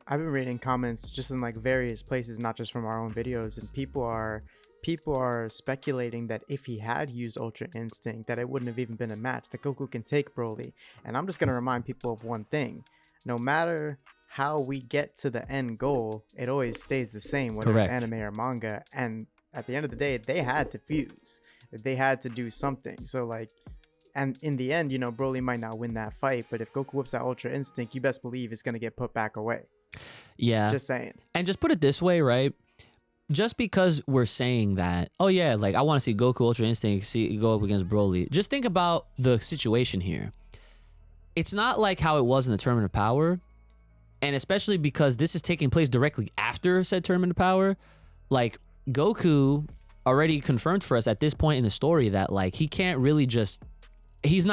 comments just in like various places, not just from our own videos, and people are speculating that if he had used Ultra Instinct, that it wouldn't have even been a match, that Goku can take Broly. And I'm just gonna remind people of one thing: no matter how we get to the end goal, it always stays the same, whether Correct. it's anime or manga. And at the end of the day, they had to fuse. They had to do something. So like, and in the end, Broly might not win that fight, but if Goku whips that Ultra Instinct, you best believe it's gonna get put back away. Yeah. Just saying. And just put it this way, right? Just because we're saying that, oh yeah, like I want to see Goku Ultra Instinct go up against Broly. Just think about the situation here. It's not like how it was in the Tournament of Power, and especially because this is taking place directly after said Tournament of Power. Like, Goku already confirmed for us at this point in the story that like he can't really just, it's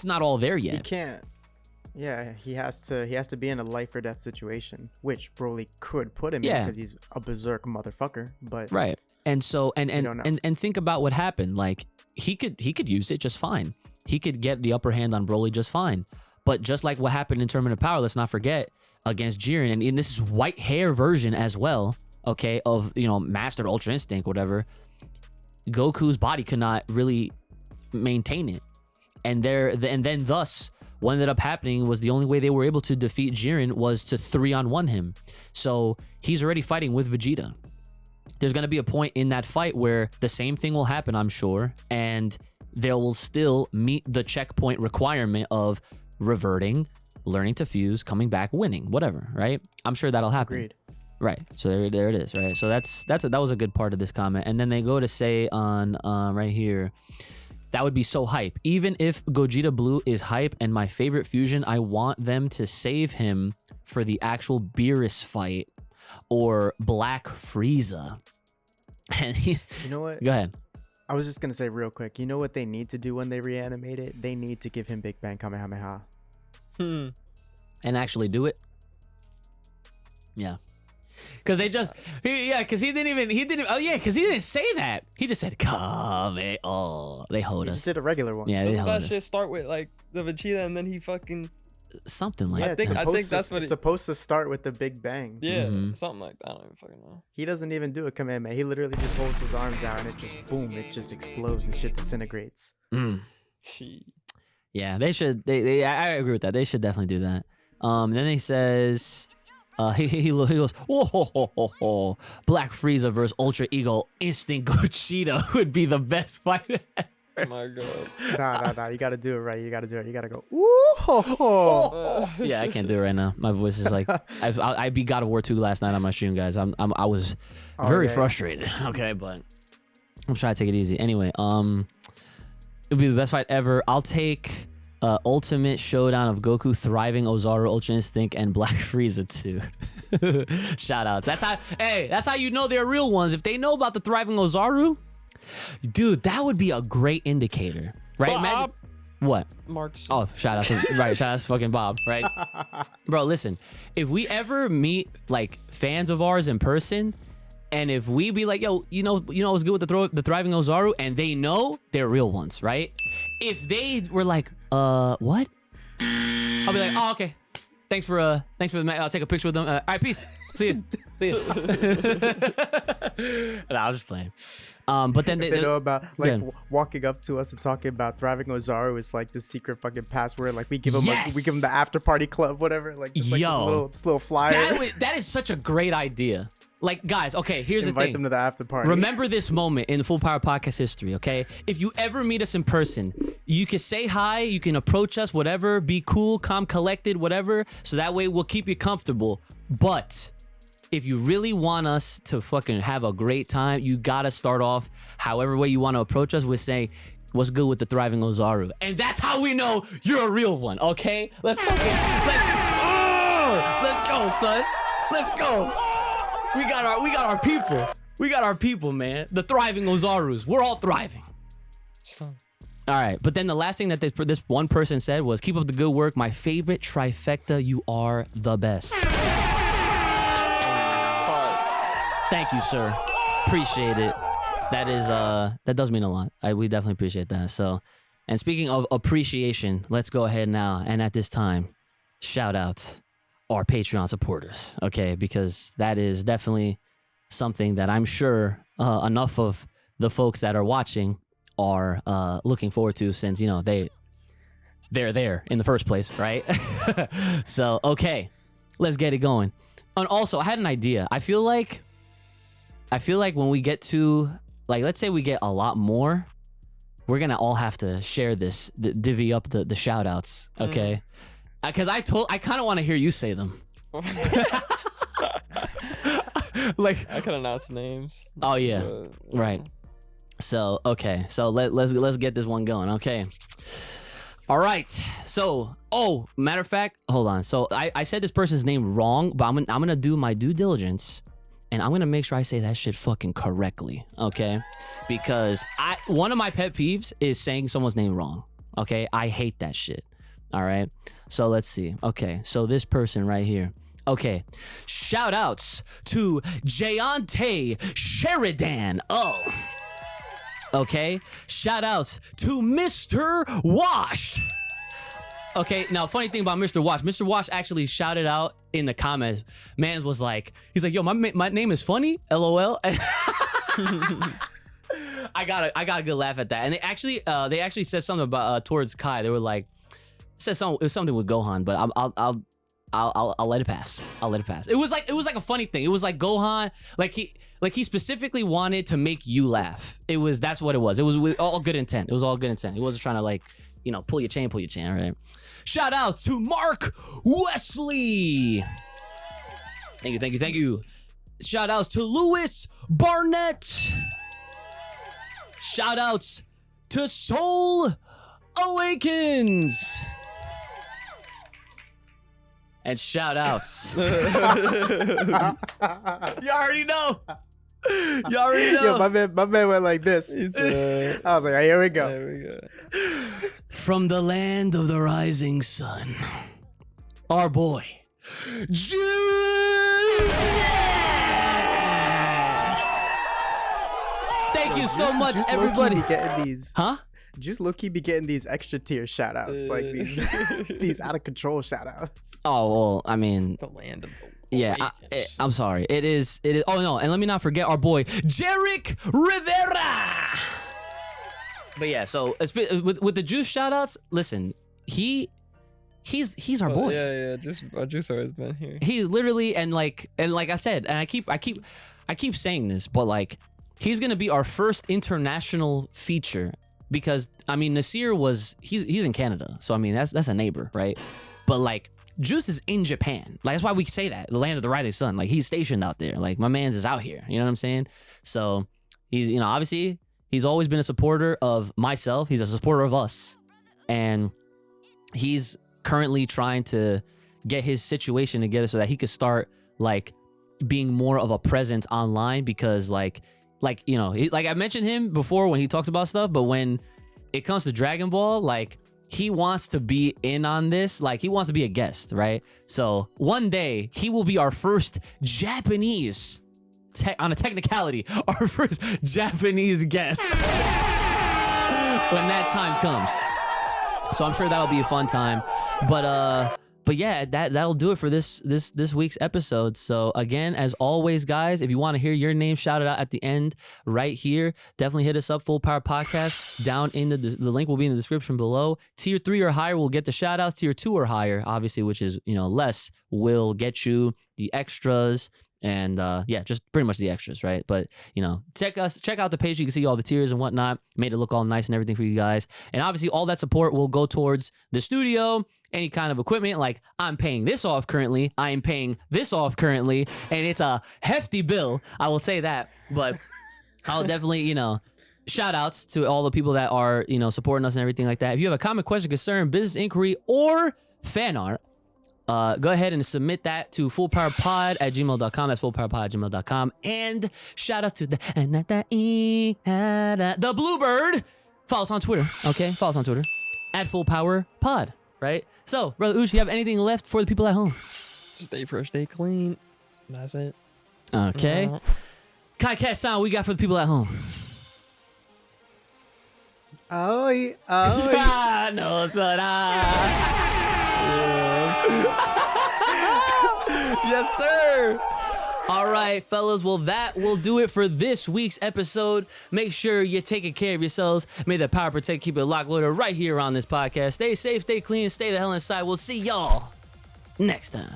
not all there yet. He can't. Yeah, he has to be in a life or death situation, which Broly could put him in because he's a berserk motherfucker. But right, and so and think about what happened. Like he could use it just fine. He could get the upper hand on Broly just fine. But just like what happened in Tournament of Power, let's not forget, against Jiren, and this is white hair version as well. Okay, of mastered Ultra Instinct, whatever. Goku's body could not really maintain it. And then thus what ended up happening was the only way they were able to defeat Jiren was to 3-on-1 him. So he's already fighting with Vegeta. There's going to be a point in that fight where the same thing will happen, I'm sure, and they will still meet the checkpoint requirement of reverting, learning to fuse, coming back, winning, whatever, right? I'm sure that'll happen. Agreed. Right. So there it is, right? So that was a good part of this comment. And then they go to say on right here, that would be so hype. Even if Gogeta Blue is hype and my favorite fusion, I want them to save him for the actual Beerus fight or Black Frieza. And You know what? go ahead. I was just gonna say real quick. You know what they need to do when they reanimate it? They need to give him Big Bang Kamehameha. And actually do it. Yeah. Because they just, because he didn't, oh yeah, because he didn't say that. He just said, come, oh, they hold He us. just did a regular one. Yeah, they Doesn't hold that us. shit start with like the Vegeta and then he fucking Something like Yeah, that. it's I think supposed that's to, what it's it- supposed to start with the Big Bang. yeah, Mhm. something like that. I don't even fucking know. He doesn't even do a Kamehameha. He literally just holds his arms out and it just boom, it just explodes and shit disintegrates. Mm. Gee. Yeah, they should. I agree with that. They should definitely do that. Then he says, he goes, whoa, ho, ho, ho, ho. Black Frieza versus Ultra Ego Instinct Gogeta would be the best fight. Oh my god. Nah. You gotta do it right. You gotta do it. You gotta go. Ooh, ho, ho. Yeah, I can't do it right now. My voice is like, I beat God of War 2 last night on my stream, guys. I was very Okay. frustrated. Okay, but I'm trying to take it easy. Anyway, it'd be the best fight ever. I'll take Ultimate Showdown of Goku, Thriving, Ozaru, Ultra Instinct, and Black Frieza 2. Shout outs. That's how you know they're real ones. If they know about the Thriving Ozaru, dude, that would be a great indicator, right? Bob. What? Mark's. Oh, shout out to right, shout out to fucking Bob, right? Bro, listen, if we ever meet like fans of ours in person, and if we be like, yo, you know what's good with the Thriving Ozaru, and they know they're real ones, right? If they were like, what? I'll be like, oh, okay. Thanks for the I'll take a picture with them. All right, peace. See you. Nah, I was just playing. But then They know about like Yeah. walking up to us and talking about Thriving Ozaru is like the secret fucking password. Like we give them Yes. we give them the after party club, whatever. Like just like Yo. this little flyer. that is such a great idea. Like, guys, okay, here's the Invite thing. them to the after party. Remember this moment in Full Power Podcast history, okay? If you ever meet us in person, you can say hi, you can approach us, whatever, be cool, calm, collected, whatever, so that way we'll keep you comfortable. But if you really want us to fucking have a great time, you gotta start off however way you want to approach us with saying, what's good with the Thriving Ozaru? And that's how we know you're a real one, okay? Let's go, son. Let's go. We got our people. We got our people, man. The Thriving Ozarus. We're all thriving. All right, but then the last thing that this one person said was, keep up the good work. My favorite trifecta, you are the best. Thank you, sir. Appreciate it. That is that does mean a lot. We definitely appreciate that. So, and speaking of appreciation, let's go ahead now and at this time, shout out our Patreon supporters, okay? Because that is definitely something that I'm sure enough of the folks that are watching are looking forward to, since they're there in the first place, right? So okay, let's get it going. And also, I had an idea. I feel like when we get to, like, let's say we get a lot more, we're gonna all have to share this, divvy up the shout outs, okay? Because I kind of want to hear you say them. Like, I can announce names. oh yeah, but, right. So okay, so let's get this one going, okay? All right. So, matter of fact, hold on. So I said this person's name wrong, but I'm gonna do my due diligence, and I'm gonna make sure I say that shit fucking correctly, okay? Because one of my pet peeves is saying someone's name wrong. Okay, I hate that shit. All right. So let's see. Okay, so this person right here. Okay, shout outs to Jayante Sheridan. Oh. Okay, shout outs to Mr. Washed. Okay, now funny thing about Mr. Wash actually shouted out in the comments. Man was like, he's like, yo, my name is funny, LOL. I got a good laugh at that. And they actually said something about towards Kai. They were like, said something. It was something with Gohan, but I'll let it pass. I'll let it pass. It was like a funny thing. It was like Gohan, like he specifically wanted to make you laugh. That's what it was. It was with all good intent. It was all good intent. He wasn't trying to like, pull your chain, right? Shout out to Mark Wesley. Thank you. Shout outs to Lewis Barnett. Shout outs to Soul Awakens. And shout outs. You already know. Yo, my man went like this. I was like, here we go. There we go. From the land of the rising sun, our boy, Juice. Thank you so much, Juice everybody. Low-key be getting these, huh? Just low-key be getting these extra tier shout outs, like these out of control shout outs. Oh, well, I mean, The land of the yeah, I'm sorry. It is. Oh, no. And let me not forget our boy, Jerick Rivera. But yeah, so with the Juice shout outs, listen, he's our boy. Yeah. Just always been here. He literally, and like I said, and I keep saying this, but like, he's going to be our first international feature because, I mean, Nasir he's in Canada. So, I mean, that's a neighbor, right? But like, Juice is in Japan. Like, that's why we say that, the land of the rising sun. Like, he's stationed out there. Like, my man's is out here. You know what I'm saying? So, he's, obviously, he's always been a supporter of myself. He's a supporter of us. And he's currently trying to get his situation together so that he could start, like, being more of a presence online because, like I mentioned him before when he talks about stuff, but when it comes to Dragon Ball, like, he wants to be in on this. Like, he wants to be a guest, right? So one day he will be our first Japanese, on a technicality, our first Japanese guest when that time comes. So I'm sure that'll be a fun time. But yeah, that'll do it for this week's episode. So again, as always, guys, if you want to hear your name shouted out at the end right here, definitely hit us up, Full Power Podcast. Down in the link will be in the description below. Tier 3 or higher will get the shout outs. Tier 2 or higher, obviously, which is less, will get you the extras. And yeah, just pretty much the extras, right? But check out the page. You can see all the tiers and whatnot. Made it look all nice and everything for you guys. And obviously, all that support will go towards the studio, any kind of equipment. Like, I'm paying this off currently. I am paying this off currently, and it's a hefty bill. I will say that. But I'll definitely, shout outs to all the people that are, supporting us and everything like that. If you have a comment, question, concern, business inquiry, or fan art, go ahead and submit that to fullpowerpod@gmail.com. That's fullpowerpod@gmail.com. And shout out to the Bluebird. Follow us on Twitter. Okay, follow us on Twitter @fullpowerpod. Right. So, brother Oosh, you have anything left for the people at home? Stay fresh, stay clean. That's it. Okay. Kai Cat sound we got for the people at home. Oh, No, son. Yes, sir. All right, fellas. Well, that will do it for this week's episode. Make sure you're taking care of yourselves. May the power protect, keep it locked, loaded right here on this podcast. Stay safe, stay clean, stay the hell inside. We'll see y'all next time.